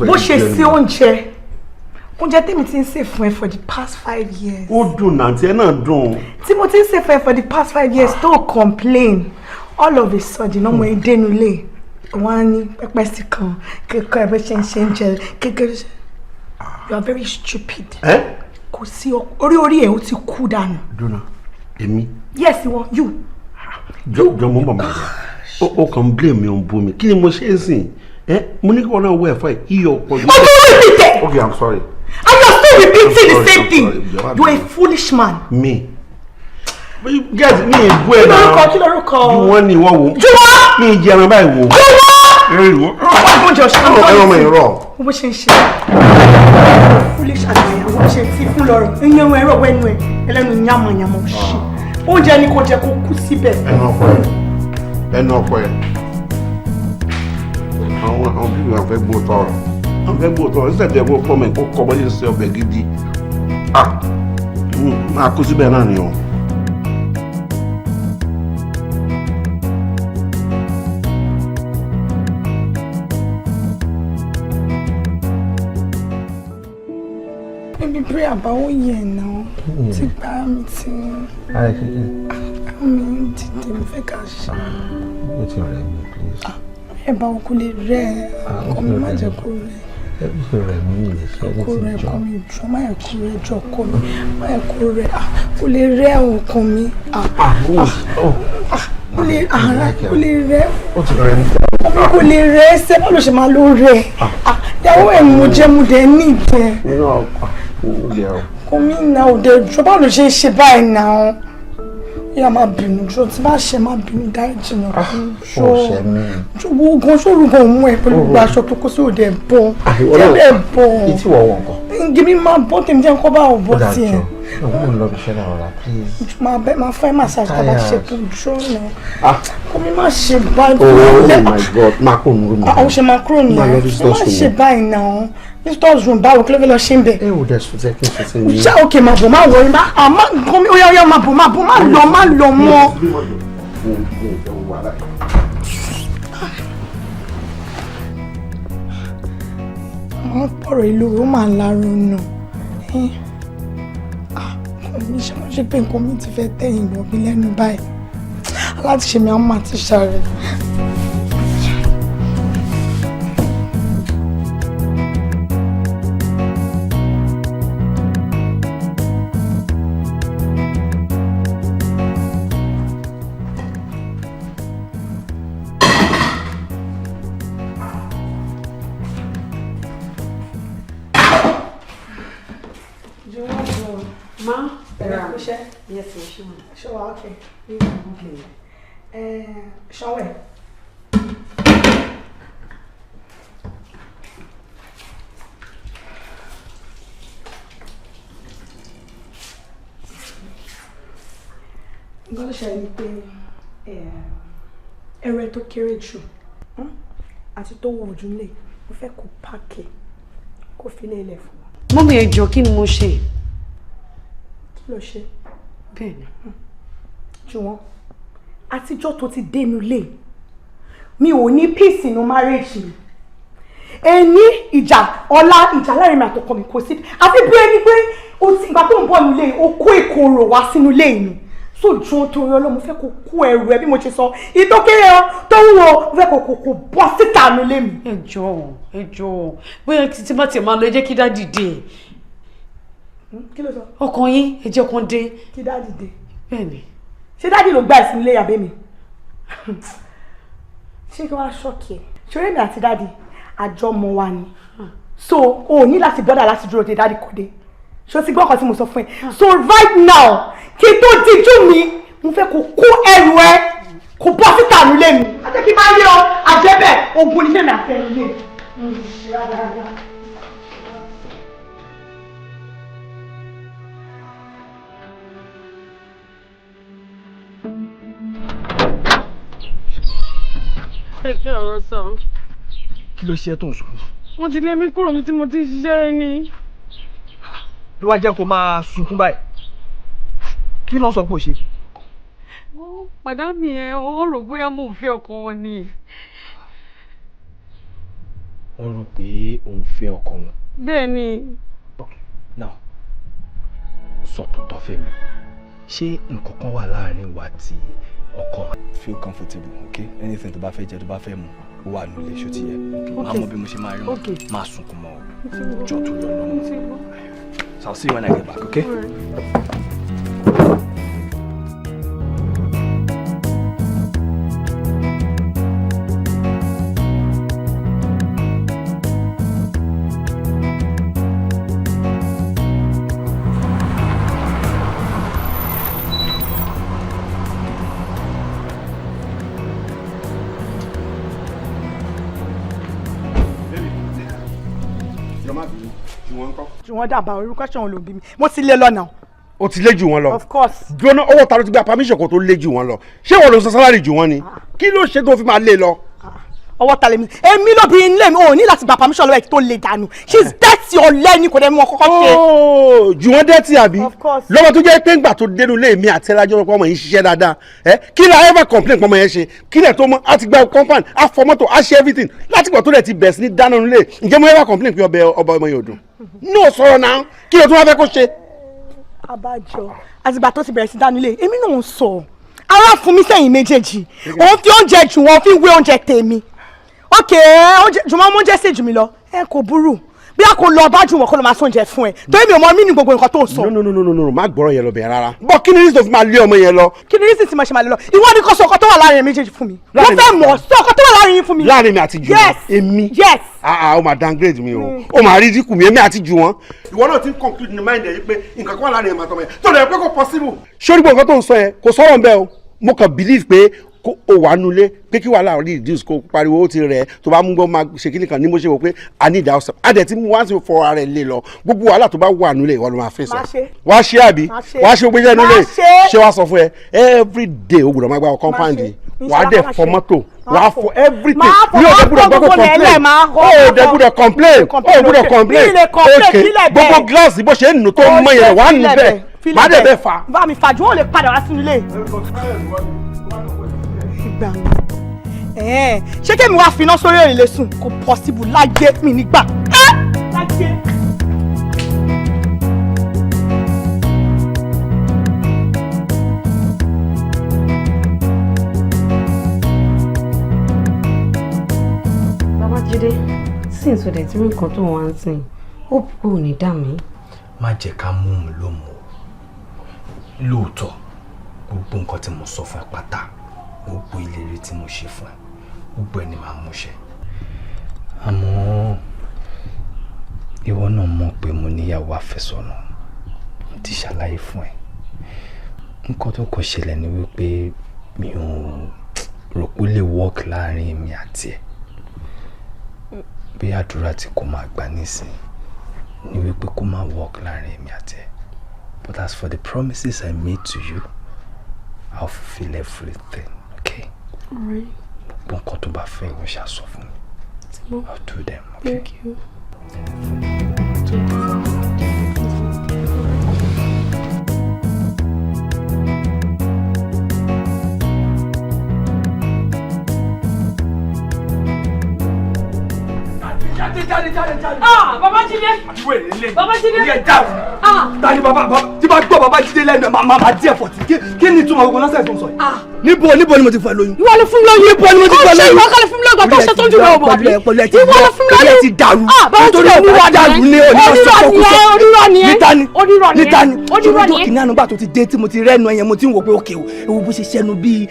S9: bó ṣe ṣe oúnjẹ Oúnjẹ tèmi ti ń sè fún ẹ for the past 5 years.
S8: Ó dùn náà tí ẹ náà dùn.
S9: Tí mo ti ń sè fún ẹ for the past 5 years tó complain all of a sudden ọmọ ẹ dénú lé wọ́n á ní pẹ́pẹ́ sí kan kíkọ́ ẹ bẹ́ ṣe ń jẹ kékeré. You are very stupid. Kò sí orí ẹ̀ ó ti kú dànù.
S8: Dùnà èmi.
S9: Yes ìwọ you.
S8: Jọ mo mọ̀ mọ́ o kàn blame mi ò ń bú mi kí ni mo ṣe é sìn mo ní kí wọn náà wọ ẹ̀fọ́ iyọ̀ pọ̀ jù.
S9: Repeat it.
S8: Okay, I'm sorry.
S9: And you're still repeating the same thing. You're a foolish man.
S8: Me. Guys, me ìbú ẹ̀ náà.
S9: Kí lorúkọ?
S8: Juwọ́n ni ìwọ wò.
S9: Juwọ́n.
S8: Mi ìjẹ ẹran báyìí wò.
S9: Juwọ́n. Wọ́n jọ ṣe
S8: ẹran ọmọ ìrọ̀.
S9: Bó ṣe ń ṣe. Foolish àgbàyà wọ́n ṣe ti fún lọ́rọ̀. Ìyẹn wọn ẹ̀rọ wẹ́nu ẹ̀ ẹlẹ́nu yàmàyàmà ṣe. Oúnjẹ ni kò jẹ kó kú síbẹ̀.
S8: Ẹnu ọkọ ẹ̀. Àwọn bí wọ́n fẹ́ gbó tọrọ. Wọ́n fẹ́ gbó tọrọ. Ṣé ẹ̀dẹ̀ kó mọ̀ kó kọ́ bọ́lé ṣe ọbẹ̀ gidi. Máa kú síbẹ̀ náà ni o.
S9: Pray about you now. Ti gba mi ti.
S6: Hi, Kiki.
S9: Mi ti de mo fẹ́ ká ṣe.
S6: What's your name, please?
S9: Ẹ bá òkú lè rẹ̀. Ọkọ mi má jẹ́ kó rẹ̀.
S6: Ẹ bí ṣe rẹ̀ mí lè ṣe
S9: ẹni tí jọ. Ọkọ mi jọ má yẹ kó rẹ̀ jọ ọkọ mi. Má yẹ kó rẹ̀. Kó lè rẹ̀ ọkọ mi. Kó lè rẹ̀.
S6: Ó ti rẹ̀ mí.
S9: Ọmọ kò lè rẹ̀ ṣé báwo ló ṣe máa ló rẹ̀. Ìyàwó ẹ̀ mo jẹ́ mo dẹ̀ ní ìtẹ́. Komi náà ò dé jọ báwo ló ṣe ṣe báyìí náà yà máa bínú jọ tí bá ṣe máa bínú dáríjì náà jọ wo gan ṣòro gan mú ẹ pẹ̀lú gbogbo aṣọ tó kó sí òde bọ ẹ bọ
S6: ìtì wọ wọn kan
S9: gèmí máa bọ tèmi jẹ́ nǹkan bá ò bọ tiẹ̀.
S6: òun lọ bí ṣe náà rọra please.
S9: máa fẹ́ massage tàbá ṣe tó jọ náà Komi má ṣe báyìí.
S8: Oh my God máa kó òun rúmi.
S9: àwọn ṣe máa kúrò nìyẹn má ṣe báyìí náà Mr. Zoom báwo kí ló fẹ́ lọ ṣe ń bẹ̀.
S8: ẹ ò dẹ̀ sùn tẹ́ kí n ṣe sí mi.
S9: ṣé òkè máa bọ̀ máa wọrí máa Komi ó yá máa bọ̀ má lọ mọ́. àwọn pọ̀rọ̀ ìlú ó máa láró nù. Komi ṣe wọ́n ṣe pé nǹkan mi ti fẹ́ tẹ̀yìn lọ bí lẹ́nu báyìí láti ṣe mi àwọn máa ti ṣàrẹ̀.
S3: Yes, sure.
S9: Sure, okay. Shower. Nǹkan tó ṣẹlẹ̀ ni pé ẹrẹ tó kéré jù àti tó wọ̀ jù lè mo fẹ́ kó páàkì kó fi lé ilẹ̀ fún wa.
S3: Mọ́mí ẹ jọ̀ọ́ kí ni mo ṣe?
S9: Kí ló ṣe?
S3: Bẹ́ẹ̀ni.
S9: Jùwọ́n àtijọ́ tó ti dénú lé mi ò ní peace inú marriage mi. Ẹni ìjà ọlá ìjà láàrin mi àtọkọ mi kò sí àfi bí ẹni pé ìgbà tó ń bọ̀ nílé o kó ìkorò wá sínú ilé mi. So jùwọ́n torí Ọlọ́run mo fẹ́ kó kó ẹrù ẹ bí mo ṣe sọ ìtókéré ọ tó wúwo mo fẹ́ kó bọ́ síta nínú ilé mi.
S3: Ẹ jọ̀ọ́ bóyá títí bá tiẹ̀ máa lọ ẹ jẹ́ kí dádì dé.
S9: Kí ló sọ?
S3: Ọkàn yín ẹ jẹ́ kán dé.
S9: Kí dádì dé?
S3: Bẹ́ẹ̀ni.
S9: Ṣé dádì ló gbà ìsinmi ilé àbẹ́ mi? Ṣé kí wọ́n á ṣọ́ọ̀kì ẹ̀? Ṣé èmi àti dádì àjọ ọmọ wa ni? So o ní láti bọ́dà láti dúró de dádì kò dé. Ṣé o ti gbọ́ ọkàn tí mo sọ fún ẹ? So right now kí tó dijú mi mo fẹ́ kó kó ẹrù ẹ kó bọ́ síta nílé mi. Àti kí n máa yẹ ọ àjẹbẹ̀ ogun ní fẹ́mi àfẹ́ ilé.
S3: Kí ọ̀rọ̀ sọ.
S6: Kí ló ṣe tó ń sọ?
S3: Wọ́n ti lé mi kúrò ní tí mo ti ṣiṣẹ́ ni.
S6: Ló wá jẹ́ kó máa sunkún báyìí. Kí ló ń sọ pé ó ṣe?
S3: Màdámì ẹ̀ ó rò bóyá mò ń fẹ́ ọkọ wọn ni.
S6: Wọ́n rò pé òun fẹ́ ọkọ wọn.
S3: Bẹ́ẹ̀ ni.
S6: Ok. now sọ tòótọ́ fẹ́ mi ṣé nǹkan kan wà láàrin wa tí ọkọ. Feel comfortable, okay? Anything tó bá fẹ́ jẹ tó bá fẹ́ mu ó wà nílé ṣó ti yẹ. Máa mọ bí mo ṣe máa rí wọn máa sunkún mọ́ ọ jọ tó yọ lọ́wọ́. So I'll see you when I get back, okay?
S9: Ju wọn dábàá orí question ló bí mi mo ti lé lọ́nà.
S8: O ti lé jù wọn lọ.
S9: Of course.
S8: Jóná owó ta ló ti gba permission kó tó lé jù wọn lọ. Ṣé wọn ló san salary jù wọn ni? Kí ló ṣe tó fi máa lé lọ?
S9: Ọwọ́ ta lèmi èmi lóbìnrin lèmi ò ní láti gba permission lọ́wọ́ ẹ̀ tó lè dànù. She's dirty ọ̀lẹ ni kò dẹ̀ mú wọn kọ́kọ́ ṣe.
S8: Oh, jù wọn dirty àbí?
S9: Of course.
S8: Lọ́wọ́ tó jẹ́ pé ńgbà tó dénú lé mi àti ẹlájọ́ pé ọmọ yìí ṣiṣẹ́ dáadáa. Kí la ever complain pé ọmọ yẹn ṣe? Kí lẹ̀ tó mọ́ a ti gba compound a fọ mọ́tò a ṣe everything láti gbà tó dẹ̀ ti bẹ̀rẹ̀ sí ní dáná nílé. Ǹjẹ́ mo ever complain pé ọba ọmọ yẹn ò dùn? No sọ̀rọ̀ náà kí ló tún wá fẹ́ kó ṣe?
S9: Abájọ àtìgbà tó ti bẹ̀rẹ̀ sí dánú ilé èmi náà ń sọ ara fún mi sẹ́yìn méjèèjì òun fi oúnjẹ jù wọ́n fi wé oúnjẹ tèmi ok jùmọ̀ mú oúnjẹ sí jù mí lọ ẹ kò burú bí a kò lọ bá jùmọ̀ kó lọ máa sóúnjẹ fún ẹ torí mi ò mọ mí ní gbogbo nǹkan tó ń sọ.
S8: no má gbọ́rọ̀ yẹn lọ bẹ̀rẹ̀ rárá bọ́ kí ni reason tó fi máa lé ọmọ yẹn lọ.
S9: kí ni reason tí mo ṣe máa lé lọ ìwọ ni kò sọ ọkọ tó wà láàrin méjèèjì fún mi wọ́n fẹ́ mọ̀ sọ ọkọ tó wà láàrin yín fún mi.
S8: láàrin mi àti jù wọn èmi ó máa downgrade mi o ó máa rí dínkù mi èmi àti jù wọn. ìwọ náà ti ń conclude ní mind ẹ yìí pé nǹkan kan wà láàrin ẹ̀ máa tọ́ mọ́ yẹn tó lè pé kò possible. sórí gbogbo nǹkan tó ń sọ yẹn kò sọ̀rọ̀ nbẹ o mo kàn believe pé kó o wà nulẹ̀ pé kí wàhálà rí reduce kó pariwo ó ti rẹ̀ tó bá mú gbọ́ máa ṣe kíní kan ní mo ṣe wò pé I need house adẹ̀ tí mo wá sí fọ ara ẹ̀ lé lọ gbogbo wàhálà tó bá wà nulẹ̀ ìwọ ló máa fèsì. wàá ṣe àbí wàá ṣe gbéjẹ́ nulẹ̀ ṣé wàá sọ fún ẹ every day o gbọ́dọ̀ máa gbá compound wàá dẹ̀ fọ mọ́tò wàá fọ everything ní o gbọ́dọ̀ gbọ́dọ̀ complain o gbọ́dọ̀ complain ok gbogbo glass bó ṣe ń nù tó mọ yẹn wàá nù bẹ́ẹ̀ má dẹ̀ bẹ́ẹ̀ fa.
S9: bá mi fàájú wọn lè padà wá sínú ilé. ṣé kí mi wá finá sórí òrìlé sùn kò possible láyé mi nígbà. láyé.
S3: Babájídé since ọ̀dẹ̀ tí nǹkan tó wà ń sìn ó kò ní dà mí.
S6: má jẹ́ ká mú un lómù lóòótọ́ gbogbo nǹkan tí mo sọ fún ẹ pátá gbogbo ìlérí tí mo ṣe fún ẹ gbogbo ẹni máa mú ṣẹ àmọ́ ìwọ náà mọ̀ pé mo níyàwó àfẹ́sọ́nà mo ti ṣàlàyé fún ẹ nǹkan tó kọ ṣẹlẹ̀ ni wípé mi ò rò pé ó lè work láàrin èmi àti ẹ bí àdúrà tí kò máa gbà nísìnyí ni wípé kó máa work láàrin èmi àti ẹ but as for the promises I made to you I'll fulfill everything. Okay.
S3: Alright.
S6: Nǹkan tó bá fẹ́ ìwọ ṣá sọ fún mi. I'll do them. Okay.
S3: Thank you.
S11: jáde.
S3: Babájídé.
S11: àbúrò èrè lè.
S3: Babájídé.
S11: orí ẹ̀ dáhùn. tani bàbá tí bá gbọ́ Babájídé lẹ́nu máa díẹ̀ fọ̀tí kí ni túmọ̀ gbogbo lọ́sẹ̀ tó ń sọ yìí. níbo ni mo ti fún ẹ lóyún.
S3: ìwọ ló fún mi lóyún.
S11: níbo ni mo ti fún ẹ lóyún.
S3: ìwọ kọ́lé fún mi lóyún tó ṣe tó ń dúró ọmọ àbí. ìwọ ló fún mi lóyún.
S11: ti dàrú.
S3: nítorí
S11: oníwà dàrú ni
S3: onírọ̀ ni ẹ.
S11: nítani.
S3: onírọ̀ ni ẹ.
S11: kìnìún ànúgbà tó ti dé tí mo ti rẹ́nu ẹyẹ mo ti ń wò pé òkè ewu bó ṣe ṣẹnu bíi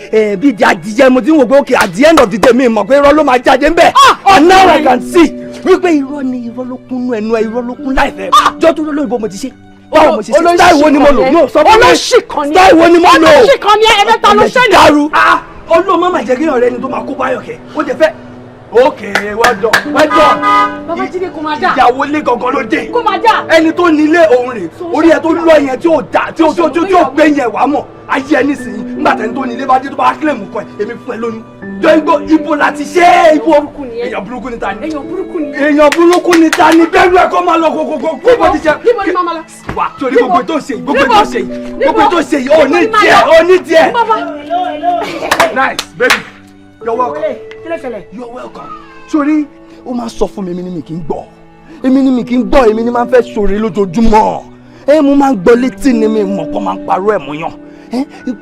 S11: adìyẹ mo ti ń wò pé òkè at the end of the day mi mọ̀ pé irọ́ ló máa jáde ń bẹ̀. and now I can see wípé irọ́ ni irọ́ ló kún nú ẹnu ẹ irọ́ ló kún láìfẹ́ jọ́ tó lóyìnbó mo ti ṣe báwo mo ṣe ṣe style wo ni mo lò no sọ fún mi style wo ni mo lò
S3: olóṣì kan ní ẹ̀ẹ́dẹ́ta ló ṣẹlẹ̀
S11: dàrú olóòmọ máa jẹ́ kéèyàn rẹ ni tó máa kó báyọ̀kẹ́ ó jẹ fẹ́ okay well done
S3: Babájídé kò máa dà
S11: ìyàwó lé gangan ló dé
S3: kò máa dà
S11: ẹni tó nílé òun rè orí ẹ tó lọ yẹn tí ó dà tí ó gbé yẹn wàá mọ̀ ayé ẹ nísìnyí nígbà tẹni tó nílé bá dé tó bá kílẹ̀ mú kọ ẹ èmi fún ẹ lóyún jọ́ngbó ibo láti ṣe é ibo èèyàn burúkú ni ta ni èèyàn burúkú ni ta ni bẹ́ẹ̀rù ẹ̀ kọ́ máa lọ kókókó bó ti ṣe wà torí gbogbo tó ṣe yìí ó ní díẹ̀ nice baby you're welcome you're welcome sori ó máa sọ fún mi ní mi kì í gbọ́ èmi ni mi kì í gbọ́ èmi ni máa ń fẹ́ ṣoore lójoojúmọ́ mo máa ń gbọ́ létí ni mi mọ̀ kó máa ń parọ́ ẹ̀ mọ́ yàn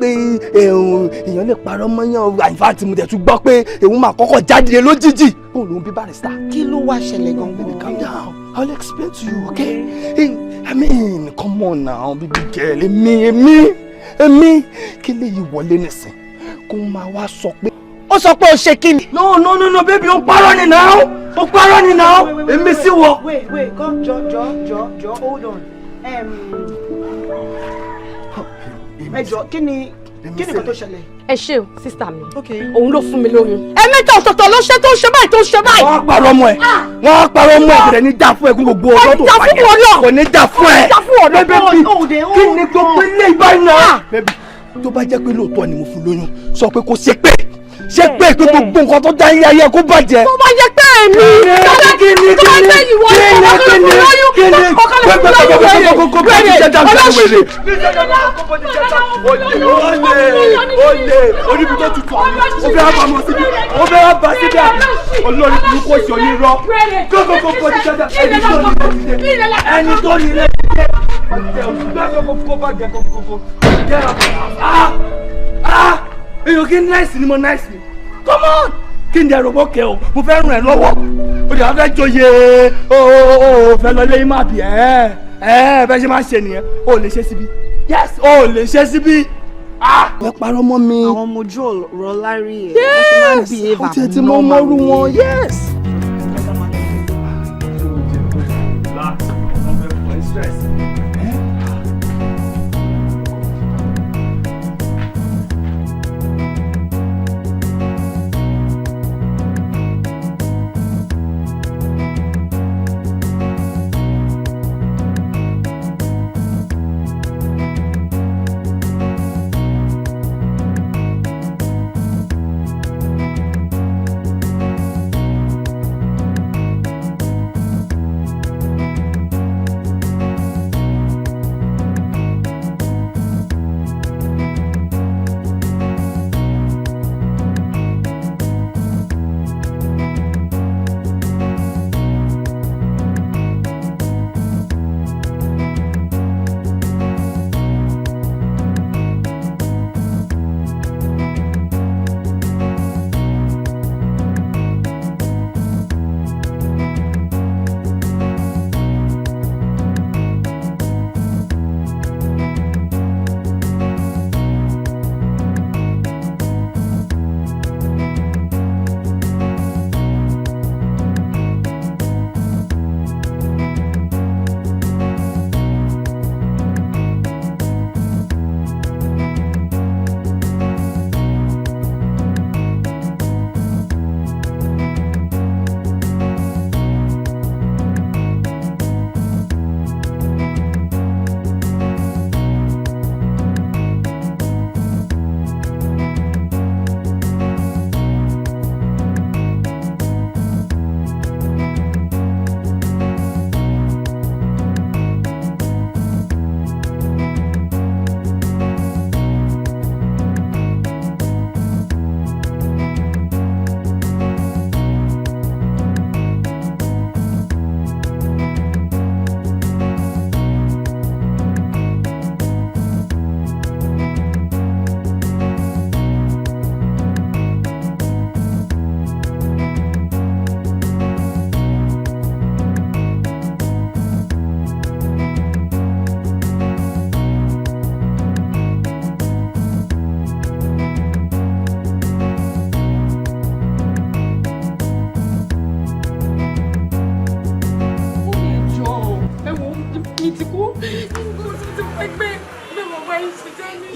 S11: pé èèyàn lè parọ́ mọ́ yàn àìfáàtì mo tẹ̀ tún gbọ́ pé èèwọ̀n máa kọ́kọ́ jáde lójijì òun ló ń bí Barrister.
S5: kí ló wá ṣẹlẹ̀ gan-an?
S11: Baby, calm down. I'll explain to you, okay? Hey, I mean, come on now, baby girl. Èmi, kí lè yí wọlé nísìn? Kó máa wá sọ pé.
S5: Ó sọ pé o ṣe kí ni?
S11: No, baby, ó parọ́ ni now. Ó parọ́ ni now. Èmi sí wọ.
S5: Wait, come, jọ, hold on. Ẹ jọ̀ọ́, kí ni nǹkan tó ṣẹlẹ̀?
S3: Ẹ ṣé o sísítà mi òun ló fún mi lóyún. Ẹ̀mẹ́ta ọ̀tọ̀ọ̀tọ̀ ló ṣe tó ń ṣe báyìí.
S11: Wọ́n á parọ́ mọ́ ẹ kò dẹ̀ ní dá fún ẹ kún gbogbo ọjọ́ tó fà yẹn kò ní dá fún ẹ. Bébí kí ni gbogbo ilé ìbáyìí náà. Bébí tó bá jẹ́ pé lóòótọ́ ni mo fún lóyún sọ pé kò ṣe pé gbogbo nǹkan tó dá ilé ayé kó bàjẹ́.
S3: Tó bá jẹ́ pé èmi
S11: oníbi tó tutù àná ó fẹ́ wá bàmọ́ síbi ó fẹ́ wá bá síbi àbí olórí burúkú òsì onírọ́ kókókókó ti jẹjẹ ẹni tó nílé kókókókó bá jẹ kókókókó jẹ èèyàn kí náìsì ni mo náìsì come on kí n dẹ̀ rògbò kẹ́ o mo fẹ́ ràn ẹ́ lọ́wọ́ o dẹ̀ wá fẹ́ joyè o fẹ́ lọ ilé yín má bì bẹ́ẹ̀ ṣe máa ń ṣe nìyẹn o lè ṣe síbi yes o lè ṣe síbi. Ẹ parọ́ mọ́ mi.
S5: Àwọn ọmọ ojú ọ̀rọ̀ lárí ẹ̀. Yes!
S11: Ó tiẹ̀ ti mọ ọmọrú wọn, yes!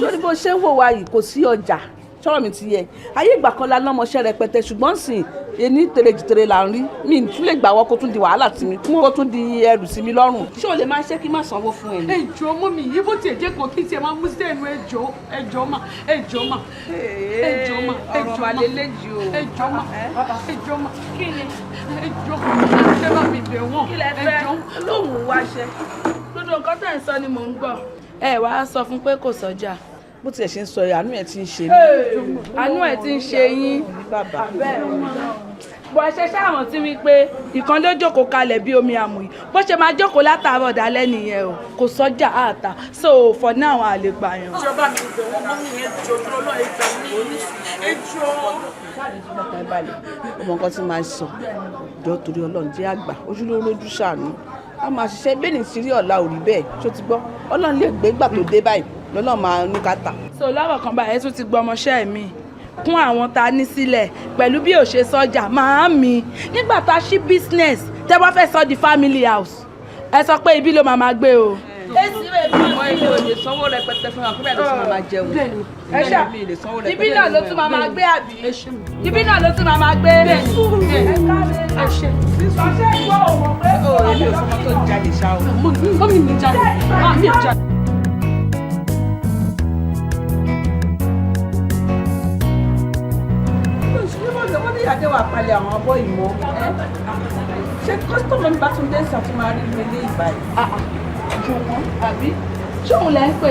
S12: sórí bó ṣe ń wò wá yìí kò sí ọjà sọ̀rọ̀ mi ti yẹ ayé ìgbà kan la lọ́mọṣẹ́ rẹpẹtẹ ṣùgbọ́n sìn èní tèrèjìtèrè là ń rí mi ì tún lè gbàwọ́ kó tún di wàhálà tì mí kó tún di ẹrù sí mi lọ́rùn. ṣé o lè máa ṣe kí n má sanwó fún ẹ ní.
S3: ẹjọ mọ mi yìí bó tiẹ̀ jẹ́ kan kí tiẹ̀ máa mú sí ẹnu ẹjọ mà
S12: ọ̀rọ̀ máa lè léjì o.
S3: ẹjọ mà
S12: kí ni
S3: ẹjọ ṣé bá mi bẹ̀ wọ́n.
S12: kí lẹ fẹ́ lóhùn wáṣẹ gbogbo nǹkan tẹ̀ ń sọ ni mò ń gbọ́. ẹ wàá sọ fún pé kò sọjà bó tiẹ̀ ṣe ń sọ àánú ẹ̀ ti ń ṣe mí àánú ẹ̀ ti ń ṣe yín bàbá bọ̀ ṣe ṣáàmù tí wípé ìkan ló jókòó kalẹ̀ bí omi àmù yìí bó ṣe máa jókòó látàárọ̀ dálẹ́ nìyẹn o kò sọ́jà àtà so for now a lè gbà yàn. ìjọba mi bẹ̀ wọ́n mọ́ mi yẹn jọ tó lọ́ọ́ ẹgbẹ́ mi ẹjọ́.
S5: ọmọ nǹkan tí máa sọ jọ torí Ọlọ́run jẹ́ àgbà ojúlówó lójú ṣàánú a máa ṣiṣẹ́ bẹ́ẹ̀ ní sírí ọ̀la ò rí bẹ́ẹ̀ ṣó ti gbọ́ Ọlọ́run lè gbé gbà tó dé báyìí lọ́lọ́run máa ní ká tà.
S12: so lọ́wọ́ kan báyìí tún ti gbọ́ ọmọọṣẹ́ mi kún àwọn tá a ní sílẹ̀ pẹ̀lú bí ò ṣe sọ́jà máa mi nígbà tá a ṣí business tẹ́ wọ́n fẹ́ sọ di family house ẹ sọ pé ibi ló máa gbé o.
S5: èsì rẹ̀ bí wọ́n ilé òye sanwó rẹpẹtẹ fún wa kí bẹ́ẹ̀ ló ti máa jẹun.
S12: ẹ ṣá ibi náà ló tún máa gbé àbí ibi náà ló tún máa gbé. ẹ ṣe ìsọṣẹ́ ìwọ òwò pé
S5: èmi ò sọmọ tó ń jalè ṣá o.
S3: mọ́mí mi jalè mi ò jalè.
S5: wọ́n ní ìyáde wà palẹ̀ àwọn ọbọ̀ ìmọ̀ ṣé kọ́sítọ́mù mi bá tún dé ṣàtúmọ̀ rí mi ní ìgbà yìí.
S12: Jùwọ́n àbí ṣóun lẹ́ ń pè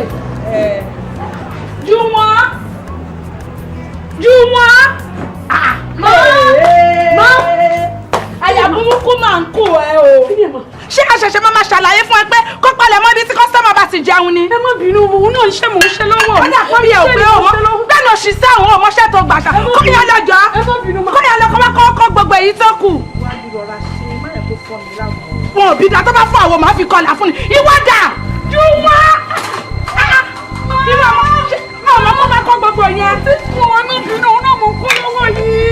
S12: Jùwọ́n mọ́ àyà burúkú máa ń kó ẹ o. ṣé àṣẹṣẹ máa ṣàlàyé fún ẹ pé kó palẹ̀ mọ́ ibi tí kọ́sítọ́mù bá ti jẹun ni.
S3: ẹ má bínú òun náà ṣe mò ń ṣe lọ́wọ́.
S12: ó dà pé bí ẹ ò pé òun bẹ́ẹ̀ lọ ṣiṣẹ́ àwọn ọmọọṣẹ́ tó gbàṣà kó yẹ lọ́jọ́ kó yẹ lọ́kọ́ bá kọ́ gbogbo èyí tó kù. wọn ò bí da tó bá fún àwọn máa fi kọlà fún ni ìwọ dà Jùwọ́ ìwọ ọmọ kó bá kọ́ gbogbo yẹn.
S3: wọn náà bínú òun náà mò ń kó lọ́wọ́ yìí.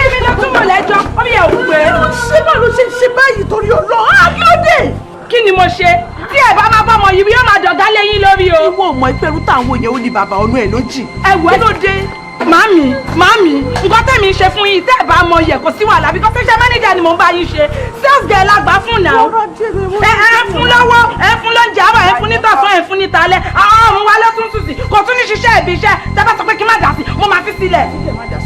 S12: èmi ló túmọ̀ lẹ́jọ́ ó yẹ òun pé.
S5: ṣé báwo ló ṣe ń ṣe báyìí torí Ọlọ́run àbíọ́dé.
S12: kí ni mo ṣe tí ẹ bá máa bá ọmọ yìí yóò máa dọ̀gá lẹ́yìn lórí o.
S5: ìwọ ọmọ ìpẹ́rù táwọn èèyàn ó ní bàbá ọ̀nà ẹ̀ ló jì.
S12: ẹ̀wẹ́ ló dé. Màámi, nǹkan tẹ̀mí ṣe fún yín tẹ́ ẹ̀ bá mọ yẹ kò sí wàhálà bí kọ́sẹ́ṣẹ́ mẹ́nẹ́jà ni mò ń bá yín ṣe. Sales girl lágbà fún náà. Ẹ fún lọ́wọ́, ẹ fún lóúnjẹ àárọ̀, ẹ fún nítọ̀sán, ẹ fún nítalẹ́. Àwọn ọ̀run wa ló tún sùsì, kò tún ní ṣiṣẹ́ ìbí iṣẹ́. Tẹ́ bá sọ pé kí má dà sí, mo máa fi sílẹ̀.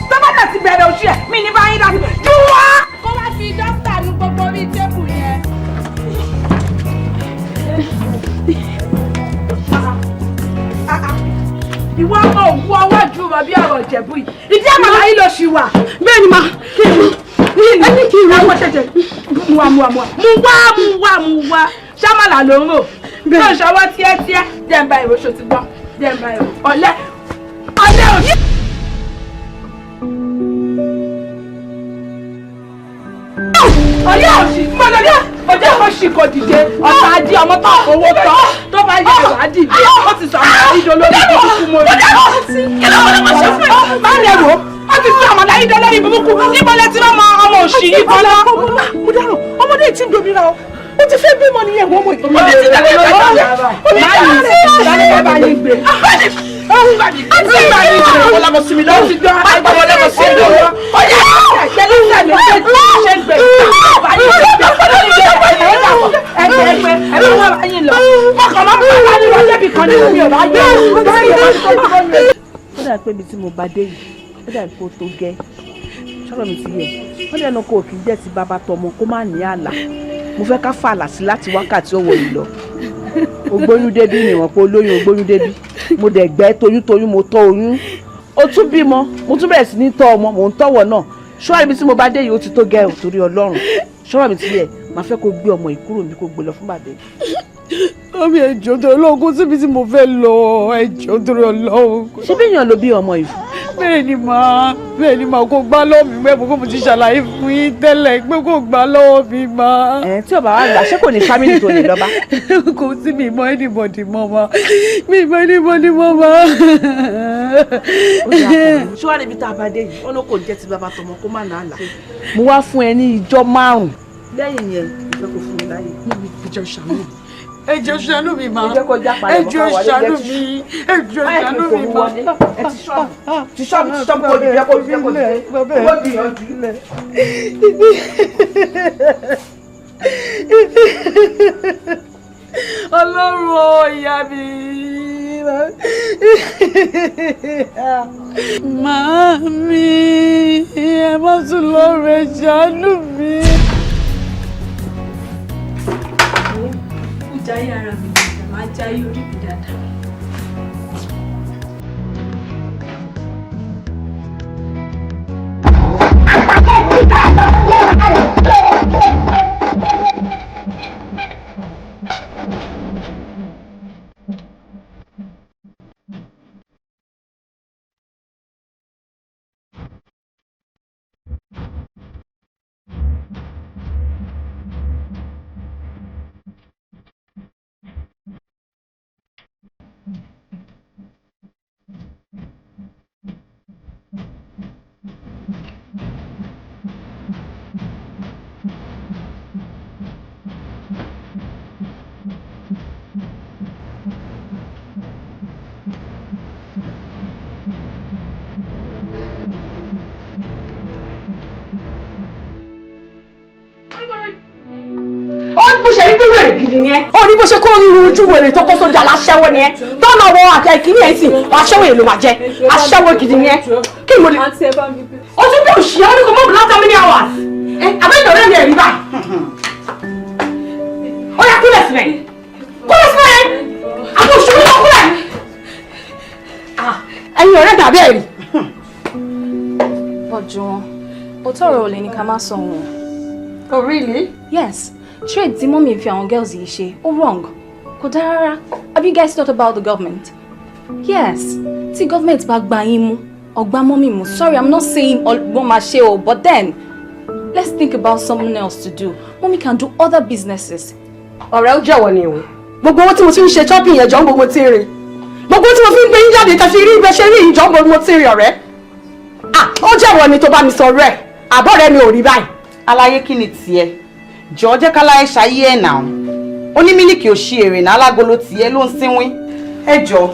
S12: Tẹ́ bá dà sí bẹ̀rẹ̀ oṣù ẹ̀, mi ní bá yín dà sí. Jùwọ́! Kó wá fi dókítà nu gbogbo orí tébù yẹn. Ìwọ ọmọ òwú ọwọ́ ju rọ̀bí ọ̀rọ̀ ìjẹ̀bú yìí. Ìdí àmàlà yìí ló ṣì wà.
S3: Bẹ́ẹ̀ ni ma kí ni
S12: ẹni kí ìwọ ọmọ ṣẹ̀ṣẹ̀ mu wá. Ṣámàlà ló ń rò. Bí o ṣọwọ́ tíẹ́tíẹ́, dẹ́nba ìró ṣo ti gbọ́. Dẹ́nba ìró. Ọ̀lẹ́ òṣì. Ọ̀lẹ́ òṣì mọ́lẹ́dẹ́. Ọjọ́ kò ṣì kò dìde. Ọ̀tá ajé ọmọ tó owó tọ́. Tó bá yẹ ìwà dìde. Ó ti sọ àwọn ìdólórí burúkú mọ́ mi. Kí ló wọlé wọ́n ṣe fún ẹ? Má lè wò. Ó ti sọ àwọn ìdó lórí burúkú. Níbo lẹ ti máa mọ ọmọ òṣì yìí kan lọ?
S5: Mo dárò, ọmọdé tí ń domira o. Ó ti fẹ́ bímọ nìyẹn wọ́n mọ̀ ìtọ́jú.
S12: Ọmọdé ti dàgbé lórí ọjà. Báyìí bá bá yín gbé.
S5: Wọ́n lábọ̀ sí mi lọ́wọ́. Wọ́n lábọ̀ sí mi lọ́wọ́.
S12: Ọjà ìṣẹ̀lẹ̀ ìṣẹ̀lẹ̀ ṣe gbé. Ẹgbẹ́ wọn bá yín lọ. Ọkọ̀ máa ń bá yín lọ débi kan ní omi ọ̀rọ̀ ayé.
S5: Ó dà pé ibi tí mo bá dé yìí, ó dà pé ó tó gẹ́. Sọ̀rọ̀ mi ti yẹ. Wọ́n dẹ̀ kó kì í jẹ́ ti bàbá tọmọ kó má ní àlà. Mo fẹ́ ká fàlà sí láti wákàtí ọwọ́ yìí lọ. Ògbóyún débí ni wọ́n pé olóyún ògbóyún débí. Mo dẹ̀ gbẹ́ toyúntoyún mo tọ́ oyún. Ó tún bímọ, mo tún bẹ̀rẹ̀ sí ní tọ́ ọmọ, mò ń tọ́wọ̀ náà. Ṣọ́ra ibi tí mo bá dé yìí ó ti tó gẹ́ ò torí Ọlọ́run. Ṣọ́ra mi ti yẹ, màá fẹ́ kó gbé ọmọ yìí kúrò mi kó gbé lọ fún bàbá.
S3: Mami ẹjọ́ torí Ọlọ́run kó síbi tí mo fẹ́ lọ ẹjọ́ torí Ọlọ́run.
S5: Ṣé bí èèyàn ló bí ọmọ yìí?
S3: Bẹ́ẹ̀ ni mà kó gbá lọ́wọ́ mi mẹ́bùn kó mo ti ṣàlàyé fún yín tẹ́lẹ̀ pé kó gbá lọ́wọ́ mi mà.
S5: Tí ọba wa gbà ṣé kò ní fámìlì tó lè lọ́ba?
S3: Kò sí mi mọ anybody mọ́ ma ma.
S5: Ṣé wàá níbi tá a bá dé yìí wọn ló kò jẹ́ ti bàbá tọmọ kó má nàá là. Mo wá fún ẹ ní ìjọ 5 lẹ́yìn yẹn ìfẹ́ kò fún mi láyè.
S3: Ìjọ ṣàánú mi. Ẹjọ́ ṣàánú mi ma.
S5: Ẹjọ́
S3: ṣàánú mi. Ẹjọ́ ṣàánú mi ma.
S5: Ti ṣọ́ọ̀bù kò dìde kò dìde.
S3: Ọlọ́run ìyá mi. Màámi ẹ má tún lọ́rọ̀ ẹ ṣàánú mi.
S13: Jayé ara mi dáadáa, máa jayé orí mi dáadáa.
S4: gidi ni ẹ. Ó ní bó ṣe kó nínú ojú wèrè tó kó sójà láṣẹ́wó ni ẹ. Tọ́nà wọ àti ìkíní ẹ̀ sì aṣẹ́wó yẹn ló máa jẹ. Aṣẹ́wó gidi ni ẹ. Kí ni mo lè. O tún bí òṣì ọ́ ní kò mọ̀ bí látọ̀ mi ní àwà. Àbẹ́jọ́ rẹ̀ mi ẹ̀rí báyìí. Ó yá kúlẹ̀ sílẹ̀. Kúlẹ̀ sílẹ̀. Àwọn òṣùwọ̀n ló kúlẹ̀. Ẹ̀yin ọ̀rẹ́ dàbí ẹ̀rí.
S13: Ọjọ́ ó tọrọ olè ní ká má sọ wọn.
S4: Oh really?
S13: Yes. Trade tí mọ́mí fi àwọn girls yìí ṣe ó wrong. Kò dára rárá. Have you guys thought about the government? Yes. Tí government bá gba yín mú, ọgbà mọ́mí mú. Sorry, I'm not saying wọ́n máa ṣe o, but then let's think about something else to do. Mommy can do other businesses.
S4: Ọ̀rẹ́ ó jẹ́wọ́ ni o. Gbogbo owó tí mo ti ń ṣe shopping yẹn jọ ń gbogbo tí ń rí. Gbogbo tí mo fi ń gbé yín jáde tẹ̀sí rí ibẹ̀ ṣe rí ìjọ ń gbogbo tí ń rí ọ̀rẹ́. Ó jẹ́wọ́ ni tó bá mi sọ rẹ̀. Àbọ̀ rẹ̀ mi ò rí báyìí.
S14: Aláyé kí ni tiẹ̀? Jọ̀ọ́ jẹ́ káláyé ṣayé ẹ̀ náà. Ó ní mílíkì ò ṣí èrè náà alágolo tiẹ̀ ló ń sínwín. Ẹ jọ̀ọ́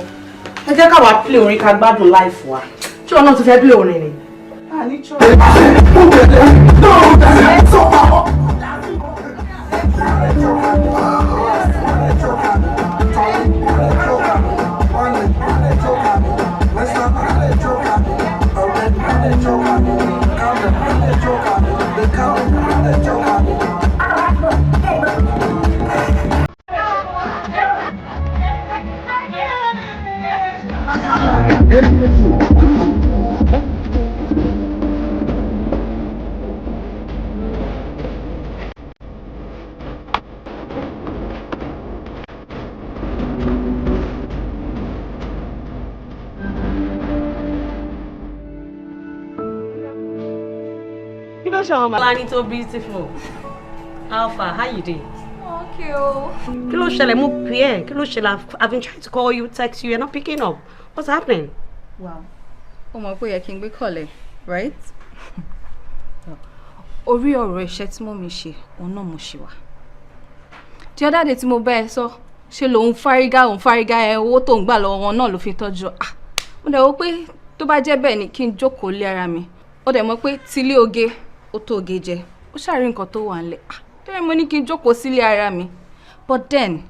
S14: ẹ jẹ́ káwa play orin ká gbádùn life wa.
S4: Ṣé ọ̀nà tó fẹ́ play orin ni? Planning so beautiful. How far? How you doing?
S13: Okay.
S4: Kí ló ṣẹlẹ̀ mú pè ẹ́? Kí ló ṣẹlẹ̀? I've been trying to call you, text you, you're not picking up. What's happening?
S13: Wow. Ó mọ̀ pé yẹ kí n gbé kọ̀lẹ̀, right? Orí ọ̀rọ̀ iṣẹ́ tí mọ́mí ṣe, òun náà mo ṣe wà. The other day tí mo bá ẹ sọ, ṣe lòun fárígá ẹ owó tó ń gbà lọ́wọ́ wọn náà ló fi tọ́jú. Mo dẹ̀ wò pé tó bá jẹ́ bẹ́ẹ̀ ni kí n jókòó lé ara mi. Ó dẹ̀ mọ̀ pé tílé oge ó tó oge jẹ. Ó ṣàrí nǹkan tó wà nílẹ̀. Tẹ́lẹ̀ mo ní kí n jókòó sílé ara mi. But then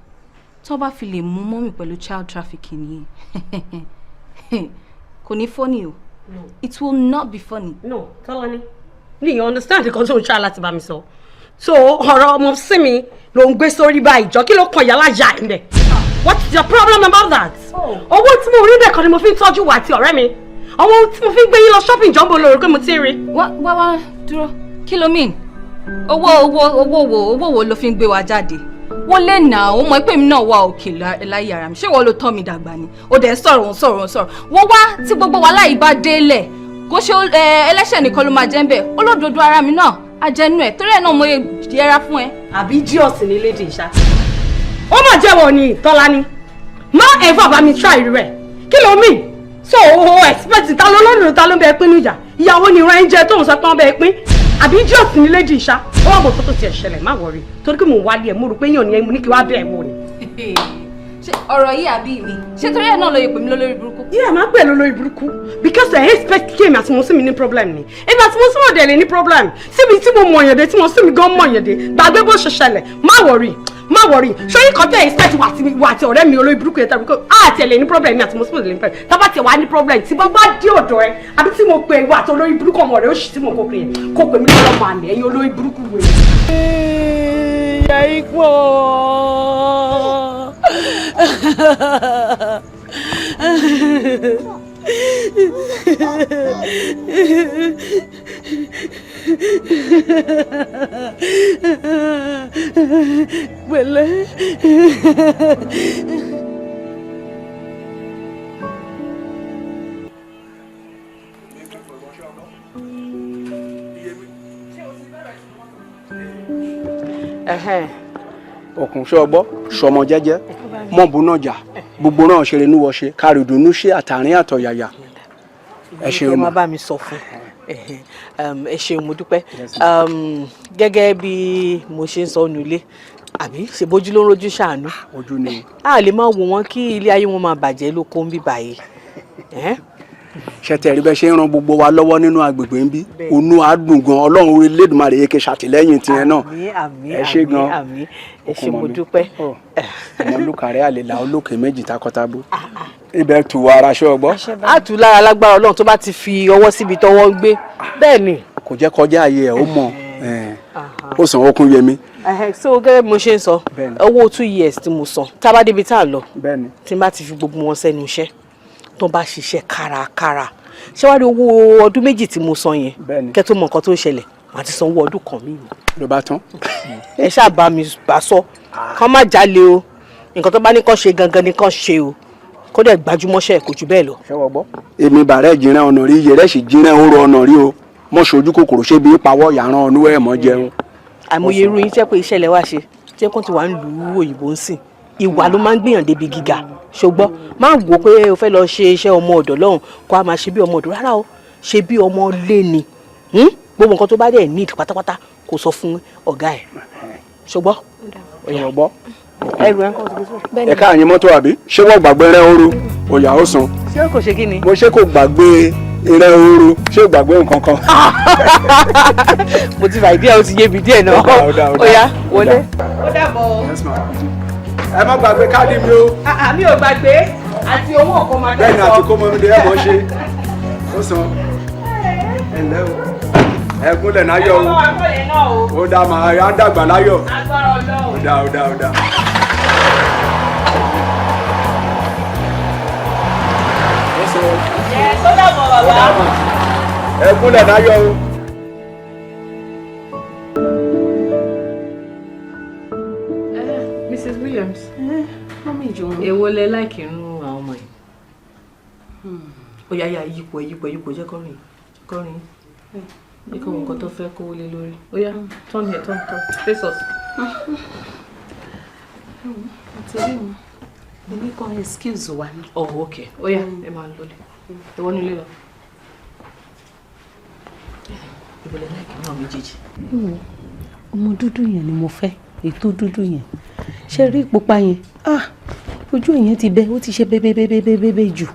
S13: tó bá fi lè mú mọ́mí pẹ̀lú child trafficking yìí. Kò ní funny o.
S4: No.
S13: It will not be funny.
S4: No, Tọ́lání. You understand the concern child láti bá mi sọ. So ọ̀rọ̀ ọmọ sí mi ló ń gbé sórí báyìí jọ kí ló kàn yálà yà ẹ̀ mbẹ̀. What's your problem about that? Owó tí mo rí bẹ́ẹ̀ kan ni mo fi ń tọ́jú wa àti ọ̀rẹ́ mi. Owó tí mo fi ń gbé yín lọ shopping jọ́ǹbó lórí pé mo ti rí.
S13: Wá dúró. Kí ló mean? Owó wo ló fi ń gbé wa jáde? Wọ́n lè nà ó mọ̀ pé mi náà wà òkè láyé ara mi. Ṣé wọ́n ló tọ́ mi dàgbà ni? Ó dẹ̀ sọ̀rọ̀. Wọ́n wá tí gbogbo wa láyìí bá délẹ̀. Kò ṣe ẹlẹ́ṣẹ̀ nìkan ló máa jẹ́ ń bẹ̀. Olódodo ara mi náà ajẹnu ẹ̀ torí ẹ̀ náà mo yẹra fún ẹ.
S4: Àbí jíọ̀sì ní lédè ìṣá. Ó mà jẹ́wọ́ ni Tọ́lání. Má ẹ̀fọ́ bá mi try rẹ̀. Kí ló mean? So o expect ta ló lọ́dún ta ló ń bẹ pín níjà. Ìyàwó ni ìran jẹ tó ń sọ pé wọ́n bẹ pín. Àbí jíọ̀sì ní lédè ìṣá. Ó wà mọ̀ tó tiẹ̀ ṣẹlẹ̀ má wọrí. Torí pé mo wálé ẹ̀ mo rò pé yàn ni mo ní kí wá bẹ̀ wò ni.
S13: Ṣé ọ̀rọ̀ yìí àbí mi? Ṣé torí ẹ̀ náà ló yẹ pè mí lólórí burúkú?
S4: Yeah, máa pè lólórí burúkú because I expect kéèmí àti mo sí mi ní problem ni. Èmi àti mo sí mo dẹ̀ lè ní problem. Síbi tí mo mọ̀ yẹ̀dẹ̀ tí mo sí mi gan mọ̀ yẹ̀dẹ̀ gbàgbé bó ṣe ṣẹlẹ̀ má wọrí. Ṣé yìí kan tẹ̀ expect wà àti ọ̀rẹ́ mi olórí burúkú yẹn tàbí kó àti ẹ̀ lè ní problem mi àti mo sí mo lè ní problem. Tábà tiẹ̀ wá ní problem tí bá dé ọ̀dọ̀ ẹ àbí tí mo pe ìwà àti olórí burúkú ọmọ rẹ̀ ó ṣì tí mo kó pè yẹn kó pè mí lọ́wọ́ máa nẹ̀ ẹ̀yin olórí burúkú wẹ̀.
S12: Ìyá ikú pẹ̀lẹ́.
S2: Òkun ṣọgbọ́ ṣọmọ jẹ́jẹ́ mọ́bù náà jà gbogbo náà ṣeré níwọ̀ ṣe kárí ìdùnnú ṣe àtàrin àtọ̀yàyà. Ẹ ṣeun.
S15: Ẹ má bá mi sọ fún ẹ ṣeun mo dúpẹ́ gẹ́gẹ́ bí mo ṣe ń sọ nílé àbí ṣe bójú ló ń rojú ṣàánú.
S2: Ojú ni.
S15: A lè máa wò wọ́n kí ilé ayé wọn máa bàjẹ́ ló kó ń bí báyìí.
S2: ṣẹtẹ̀rí bẹ́ẹ̀ ṣe ń ran gbogbo wa lọ́wọ́ nínú agbègbè ń bí onú àdùn gan ọlọ́run Elédùmarè yẹ kí ṣàtìlẹ́yìn tiẹ̀ náà ẹ ṣé gan
S15: ẹ ṣé mo dúpẹ́.
S2: ọmọ olùkàrẹ́ àlèlà olókè méjì takọ́tábó ibẹ̀ tù wá ara ṣọ́ ọgbọ́.
S15: á tù lára lágbára Ọlọ́run tó bá ti fi ọwọ́ síbi tọwọ́ ń gbé bẹ́ẹ̀ ni.
S2: kò jẹ́ kọjá ayé ẹ̀ ó mọ̀ ó sàn ó kún yẹmí.
S15: so gẹ́gẹ́ bí mo ṣe ń sọ owó 2 years tí mo san tá a bá débi tá a lọ tí n bá ti fi gbogbo wọn sẹ́nu iṣẹ́ tó bá ṣiṣẹ́ kárakára ṣé wàá rí owó ọdún méjì tí mo san yẹn kẹ́ tó mọ nǹkan tó ń ṣẹlẹ̀ màá ti san owó ọdún kan mí mọ́.
S2: ló bá tán.
S15: ẹ ṣáà bá mi bá sọ kán má jalè o nǹkan tó bá ní kán ṣe gangan ní kán ṣe o kó dẹ̀ gbajúmọ́ṣẹ́ kò jù bẹ́ẹ̀ lọ.
S2: ṣé wọ́n gbọ́. èmi bàrẹ́ jìnnà ọ̀nà rí iye rẹ̀ sì jìnnà òru ọ̀nà rí o mọ̀ ṣojú kòkòrò ṣé bí pawọ́ yàrá ọ̀nù ẹ̀ mọ́ jẹun.
S15: àìmọye irú yín jẹ́ pé iṣẹ́ lẹ wá ṣe jẹ́ kó ti wà ń lu òyìnbó ń sìn ìwà ló máa ń gbìyàn débi gíga ṣùgbọ́n má wò pé o fẹ́ lọ ṣe iṣẹ́ ọmọ ọ̀dọ̀ lọ́hùn kó a máa ṣe bí ọmọ ọ̀dọ̀ rárá o ṣe bí ọmọ lé ni gbogbo nǹkan tó bá dẹ̀ need pátápátá kó sọ fún ọ̀gá ẹ̀ ṣùgbọ́n
S2: ọ̀gbọ́
S15: ẹrù ẹ̀ ń kọ́ ti gbé sọ.
S2: ẹ káàyè mọ́tò àbí ṣé wọ́n gbàgbé rẹ́ ooru òyà ó san.
S15: ṣé kò ṣe kí ni.
S2: mo ṣe kò gbàgbé rẹ́ ooru ṣé ò gbàgbé nǹkan kan.
S15: mo ti fà ìdí ẹ̀ ó ti yé mi díẹ̀ náà ó yá wọlé. ó dàbọ̀.
S2: ẹ má gbàgbé káàdì mi o.
S15: mi ò gbàgbé àti owó ọkọ̀ máa dẹ́ sọ.
S2: bẹ́ẹ̀ni àti kó mọ́ mi dé ẹ̀ mọ́ ṣe ó san ẹ̀ ǹlẹ́ o ẹkúnlẹ̀ náyọ̀ o ó dá máa yá dàgbà láyọ̀ ó dá ó dá ó dá. ẹkúnlẹ̀ náyọ̀ o.
S3: Mrs. Williams èwo lẹ láìkì nínú àwọn ọmọ yìí.
S15: ó yá yá yípo jẹ́ kọrin
S3: ní kò nǹkan tó fẹ́ kówó lé lórí ó yá turn here turn face us.
S15: àti rí mi èmi kan excuse wa ni.
S3: oh ok ó yá ẹ máa lọlé ìwọ nílé lọ.
S15: ìbọ̀lẹ̀ láìkí náà méjèèjì.
S5: ọmọ dúdú yẹn ni mo fẹ́ ètò dúdú yẹn ṣe rí pupa yẹn ojú yẹn ti bẹ́ ó ti ṣe bẹ́ẹ̀bẹ́ẹ̀bẹ́ẹ̀bẹ́ẹ̀ jù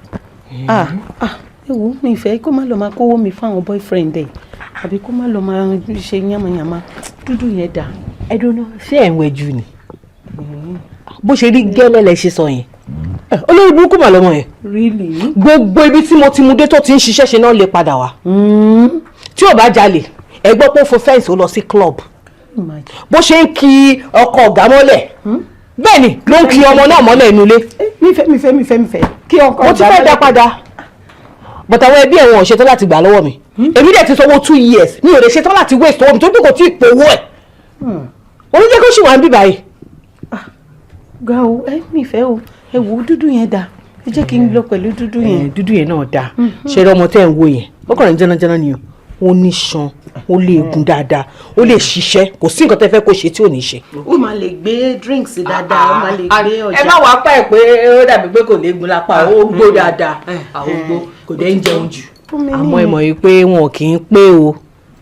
S5: ewu mi fẹ́ kó má lọ máa kówó mi fún àwọn boyfriend ẹ̀ àbí kó má lọ máa ṣe yánmayànmá dúdú yẹn dà.
S15: ẹ dúró ṣé ẹ̀ ń wẹ̀jú ni bó ṣe rí gẹ́lẹ́ lẹ ṣe sọ yẹn olórí burúkú mà lọ́mọ yẹn.
S5: really.
S15: gbogbo ibi tí mo ti mú dé tó ti ń ṣiṣẹ́ ṣe náà lè padà wá. tí ò bá jalè ẹ gbọ́ pé ó fo fẹ́ǹsì ó lọ sí club bó ṣe ń ki ọkọ ọ̀gá mọ́lẹ̀ bẹ́ẹ̀ ni ló ń ki ọmọ náà mọ́lẹ̀ inú ilé.
S5: mífẹ́ kí ọkọ ọ̀gá
S15: mo ti fẹ́ dá padà but àwọn ẹbí ẹ̀wọ̀n ò ṣetán láti gbà lọ́wọ́ mi èmi dẹ̀ ti sanwó 2 years mi ò lè ṣetán láti waste owó mi tó bí kò tí ì pòwó ẹ̀ oníjẹ́ kó ṣì wà ń bí báyìí.
S5: ga o mífẹ́ o ẹ wò ó dúdú yẹn dà ẹ jẹ́ kí n lọ pẹ̀lú dúdú yẹn.
S15: dúdú yẹn náà dà ṣe rẹ ọmọ tẹ́ ń wo yẹn ó kàn ń jẹ́nàjẹ́nà ni o ó ní ṣan ó lè gun dáadáa ó lè ṣiṣẹ́ kò sí nǹkan tẹ́ fẹ́ kó ṣe tí ò ní ṣe.
S5: ó máa lè gbé drinks dáadáa ó máa lè gbé ọjà.
S15: ẹ má wàá pẹ́ pé ó dàbí pé kò lè gun lápá ó gbó dáadáa àwọn gbó kò dẹ́ ń jẹun jù àmọ́ ẹ mọ̀ yìí pé wọn kì í pé o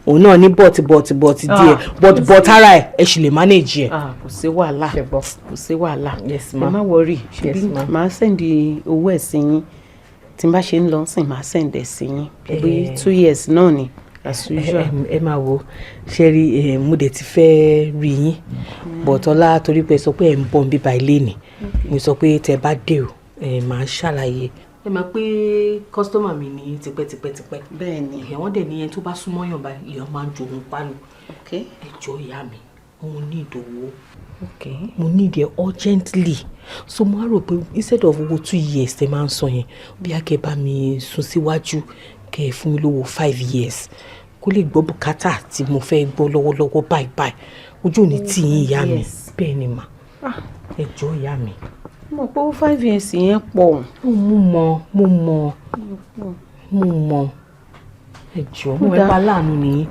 S15: òun náà ní bọ̀tì díẹ̀ bọ̀t ara ẹ̀ sì lè manage ẹ̀.
S5: kò sí wàhálà kò sí wàhálà ẹ má wọrí ṣebí màá sẹ́ndì owó ẹ̀ sí yín tí n bá ṣe ń lọ sìn màá sẹ́ndì ẹ̀ sí yín bí 2 years náà ni as usual.
S15: ẹ máa wo ṣe rí mo dẹ̀ ti fẹ́ rí yín bọ̀tọ́lá torí pé sọ pé ẹ̀ ń bọ̀ ń bíbá ilé ni mo sọ pé tẹ bá dé o màá ṣàlàyé.
S3: ẹ mọ̀ pé kọ́sítọ́mà mi ní tipẹ́tipẹ́tipẹ́.
S5: bẹ́ẹ̀ ni
S3: wọ́n dẹ̀ ní ẹni tó bá súnmọ́ yàn bá ìyàn máa ń jòun pánu. ẹ jọ̀ọ́ ìyá mi mo ní ìdòwò
S15: mo ní ìdí ẹ urgently so mo á rò pé instead of owó 2 years tẹ máa ń sọ yẹn bí a kẹ bá mi sún síwájú kẹ ẹ fún mi lówó 5 years kó lè gbọ́ bùkátà tí mo fẹ́ gbọ́ lọ́wọ́lọ́wọ́ báyìí ojú ò ní tì yín ìyá mi bẹ́ẹ̀ ni mà ẹ jọ̀ọ́ ìyá mi.
S5: mo pé 5 years yẹn pọ̀.
S15: mo mọ ẹ jọ̀ọ́ mo ẹ bá láàánú nìyí.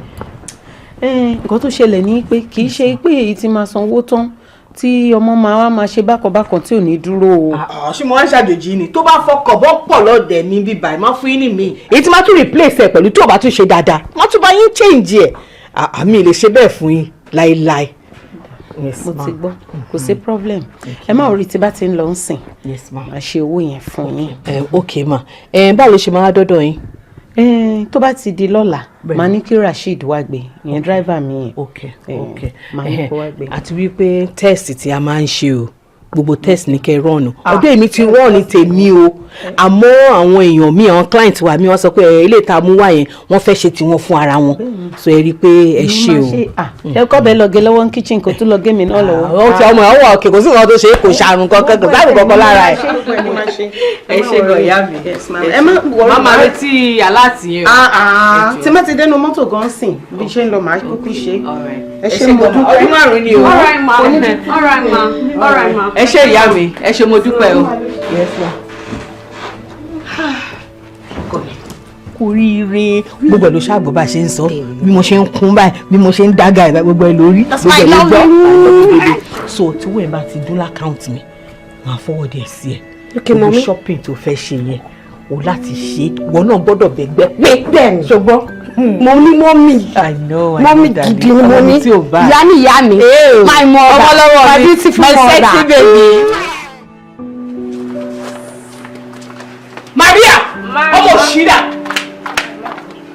S5: nǹkan tó ṣẹlẹ̀ ní pé kì í ṣe pé èyí ti máa sanwó tán tí ọmọ máa ṣe bákanbákan tí ò ní dúró o.
S15: ṣé mo wá ṣàjòjì ni tó bá fọkàn bọ́ pọ̀ lọ́dẹ̀ mi bíbá ẹ̀ má fún yín ní mi. èyí tí máa tún replace ẹ̀ pẹ̀lú tí ò bá tún ṣe dáadáa má tún bá yín change ẹ̀ àmì lè ṣe bẹ́ẹ̀ fún yín láéláé.
S14: mo ti gbọ́ kò sí problem ẹ má rí tí bá ti ń lọ ń sìn máa ṣe owó yẹn fún yín.
S15: ok ma báwo ló ṣe máa dọ́dọ̀ yín.
S14: tó bá ti di lọ́la máa ní kí Rasheed wá gbé ìyẹn dráìvà mi yẹn.
S15: ok
S14: máa ní kó wá gbé.
S15: àti wípé test tí a máa ń ṣe o gbogbo test ní kẹ́ rọ́ọ̀nù ọdún èmi ti rọ́ọ̀nù tèmi o àmọ́ àwọn èèyàn mi àwọn client wa mi wọ́n sọ pé ilé ìta mú wá yẹn wọ́n fẹ́ ṣe tiwọn fún ara wọn so ẹ rí i pé ẹ ṣe o.
S14: ẹ kọ́ bẹ́ẹ̀ lọ́gẹ́ lọ́wọ́ ní kitchen kò tún lọ́gẹ́ mi náà lọ́wọ́.
S15: ó ti ọmọ ọwọ́ òkè kò sí nǹkan tó ṣe é kò ṣàrùn kankan kò sáàrùn kankan lára ẹ̀.
S14: ẹ ṣe gan ìyá mi. ẹ má wọlé.
S15: máa retí aláàtì yẹn.
S14: tí má ti dénú mọ́tò gan sìn bí ṣe ń lọ màá kúkú ṣe. ẹ ṣe mo dúpẹ́.
S15: ọdún márùn-ún ni o. ẹ ṣe ìyá mi ẹ ṣe mo dúpẹ́ o. oríire gbogbo ẹ ló ṣàgbọ́ bá ṣe ń sọ bí mo ṣe ń kún báyìí bí mo ṣe ń dága ìbá gbogbo ẹ lórí gbogbo ẹ ló gbọ́ so tí wọ́n bá ti dún lákàùntì mi máa forward ẹ̀ sí ẹ gbogbo shopping tó fẹ́ ṣe yẹn o láti ṣe wọn náà gbọ́dọ̀ bẹ̀gbẹ́ pé bẹ́ẹ̀ ṣùgbọ́n mo ní mọ́mì gidi ni mo ní ìyá ni ìyá mi my mother my beautiful mother my sexy baby. Maria ọmọ òṣìṣẹ́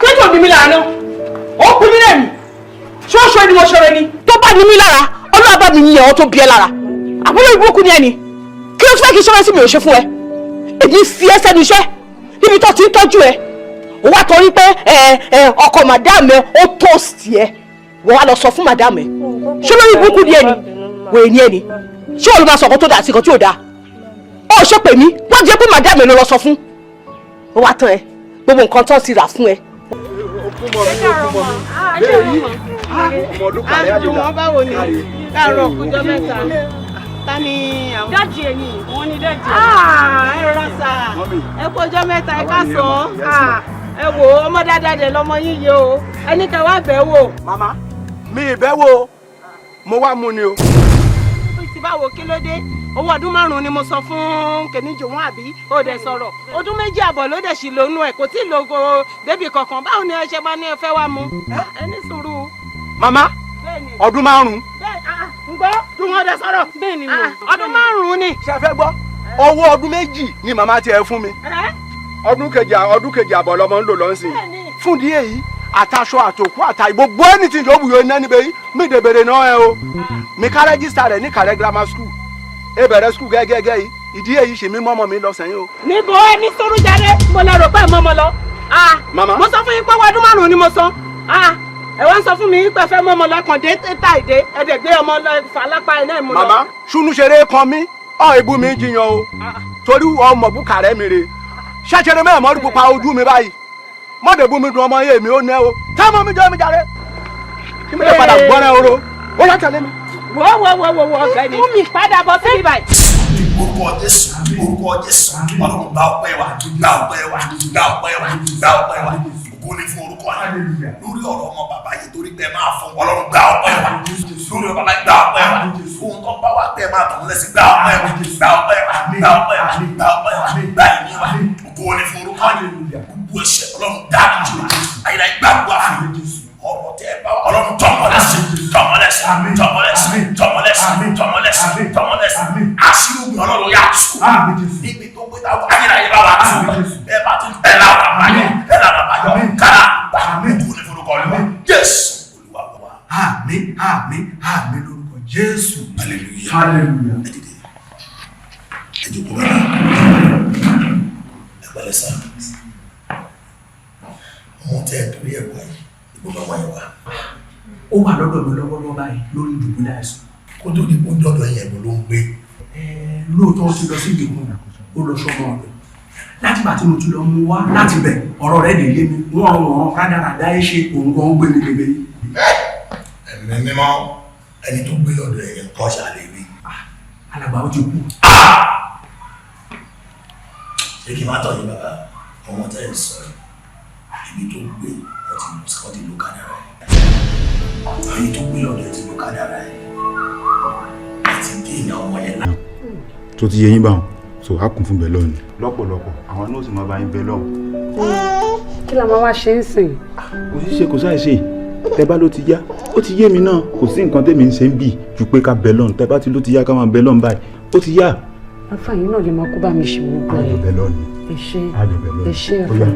S15: kéjọ ní mi lára ó kú nílẹ̀ mi ṣọ́ọ̀ṣọ́ ni mo ṣọrẹ ni tó bá ní mi lára ọlọ́wọ́ bá mi yíyan ọ́ tó bí ẹ lára àbúrò ìbúkú ni ẹni kí ló fẹ́ kí ṣọ́rẹ́ sí mi ò ṣe fún ẹ èmi fi ẹ́ sẹ́nu iṣẹ́ níbi tó ti ń tọ́jú ẹ ó wá torí pé ọkọ màdáàmù ẹ ó tóòsì ẹ wọ́n wá lọ sọ fún màdáàmù ẹ ṣé lórí ìbúkú ni ẹni wèé ni ẹni ṣé òun máa sọ ọkọ tó dáa sí ọkọ tí ò dáa ó ṣe pè mí wọ́n jẹ́ pé màdáàmù ẹ ló lọ sọ fún ó wá tán ẹ gbogbo nǹkan tó ti rà fún ẹ.
S4: àjùmọ̀ báwo ni láàárọ̀ kújọ́ mẹ́ta ta ni àwọn. dájì ẹ̀yìn wọ́n ní dájì. ẹ rọra sà ẹ kújọ́ mẹ́ta ẹ ká sọ ẹ wò ó ọmọ dáadáa dẹ̀ lọmọ yín yìí o ẹni kẹ wá bẹ̀ wò.
S2: màmá mi ì bẹ̀ wò mo wá mú ni o.
S4: ti báwo kí ló dé owó ọdún márùn-ún ni mo sọ fún kẹ́nìjò wọn àbí ó dẹ̀ sọ̀rọ̀ ọdún méjì àbọ̀ ló dẹ̀ sì lónú ẹ̀ kò tí ì lógo débì kankan báwo ni ẹ ṣe máa ní ẹ fẹ́ wá mu ẹ ní sùúrù.
S2: màmá ọdún márùn-ún.
S4: ń gbọ́ ju wọn dẹ̀ sọ̀rọ̀. bẹ́ẹ̀ ni mo ọdún márùn-ún ni.
S2: ṣe fẹ́ gbọ́ owó ọdún méjì ni màmá tiẹ̀ fún mi ọdún kejì àbọ̀ lọmọ ń lò lọ́sìn fún díẹ̀ yìí àtàṣọ àtòkù àtà gbogbo ẹni tí yóò wúyọ iná níbẹ̀ yìí mi dèbèrè náà ẹ o mi ká rẹ́gísítà rẹ̀ ní kàrẹ́ grammar school ẹ bẹ̀rẹ̀ school gẹ́gẹ́gẹ́ yìí ìdí èyí ṣe mí mọ́mọ́ mi lọ sẹ́yìn o.
S4: níbo ẹni sọ̀rọ̀ jáde mo lọ rò pé mọ́mọ́ lọ.
S2: mama
S4: mo sọ fún yín pé ọdún márùn-ún ni mo san ẹ wá ń sọ fún mi pé fẹ́ mọ́mọ́ lọ kàn dé tètè àìdé ẹ̀dẹ̀ gbé ọmọ lọ fàlápá ẹ̀ náà mú lọ.
S2: mama sunu ṣeré kan mi ìbú mi jiyàn o torí ọmọ bùkàrẹ́ mi rè ṣàṣẹrẹ mẹ́rin mọ́rí pupa ojú mi báyìí mọ́dẹ̀bù mi dùn ọmọ yé mi ó nẹ́ o táwọn mi jẹ́ mi jáde kí mi lè padà gbọ́nà oró ó yá tẹ̀lé mi.
S4: wo ọ̀gbẹ́ni mú mi padà bọ̀ sí ibà yìí.
S16: orúkọ Jésù Ọlọ́run gba ọpẹ́ wa gba ọpẹ́ wa gba ọpẹ́ wa gba ọpẹ́ wa ògo ni fún orúkọ yẹn lórí ọ̀rọ̀ ọmọ bàbá yìí torí pé máa fún Ọlọ́run gba ọpẹ́ wa lórí ọ̀rọ̀ bàbá yìí gba ọpẹ́ wa ohun tó bá wa pẹ́ máa tọ̀ lẹ́sìn gba ọpẹ́ wa gba ọpẹ́ wa gba ọpẹ́ wa gba ọpẹ́ wa gba ìyìn wa ògo ni fún orúkọ yẹn gbogbo ẹ̀ṣẹ̀ Ọlọ́run dáàbò jù àyìnlá ìgbàgbọ́ àfihàn ọ̀rọ̀ tẹ́ ẹ bá wa Ọlọ́run tọmọlẹ́sì àṣírí ògùn Ọlọ́run yà tù níbi tó gbé táwọn ayérayé bá wà tù ẹ bá tún ẹ lára báyọ kára bá kú ní forúkọ rẹ Jésù Olúwa wa.
S8: àmín lórúkọ Jésù.
S16: hallelujah. ẹ jókòó bàbá ẹ pẹ̀lẹ́ sá ọmọ tẹ ẹ torí ẹ wáyé ìgbọ́n máa wáyé wá.
S17: ó wà lọ́dọ̀ mi lọ́wọ́lọ́wọ́ báyìí lórí ìdùbúlẹ̀ àìsàn.
S16: kó tó di kó dọ́dọ̀ yẹn ló ń gbé.
S17: lóòótọ́ ó ti lọ sí ìdìbò ó lọ sọ́mọ rẹ̀ láti bá tí mo ti lọ mú wá láti bẹ̀ ọ̀rọ̀ rẹ̀ dè lé mi wọ́n rán rádaràdá ẹ ṣe òun kan ó gbé mi bèbè.
S16: ẹ̀mí mímọ́ ẹni tó gbé lọ́dọ̀ ẹ̀yẹn kọ́ ṣàlẹ̀ rí.
S17: alàgbà ó ti kú.
S16: ṣé kí n má tọ́ yín bàbá ọmọ tẹ́ ẹ sọ ibi tó gbé wọ́n ti lù kádàrá ẹ̀ ẹni tó gbé lọ́dọ̀ ẹ̀ ti lù kádàrá ẹ̀ àti dènà ọmọ yẹn náà.
S18: tó ti yẹ yín báwọn so a kún fún bẹ́ẹ̀ lọ́ọ̀ni lọ́pọ̀lọpọ̀ àwọn náà sì máa bá yín bẹ́ẹ̀ lọ́ọ̀.
S3: kí la máa wá ṣe ń sìn.
S18: kò sí ṣe kò sáì ṣe tẹ bá ló ti yá ó ti yé mi náà kò sí nǹkan tèmi ń ṣe ń bì ju pé ká bẹ lọ́n tẹ bá ti ló ti yá ká máa bẹ lọ́n báyìí ó ti yá.
S3: àfààní náà lè máa kó bá mi ṣe wọ́n báyìí.
S18: àjọbẹ lọ́ni
S3: ẹ ṣé
S18: àjọbẹ lọ́ni
S3: ẹ ṣé
S18: ó yá.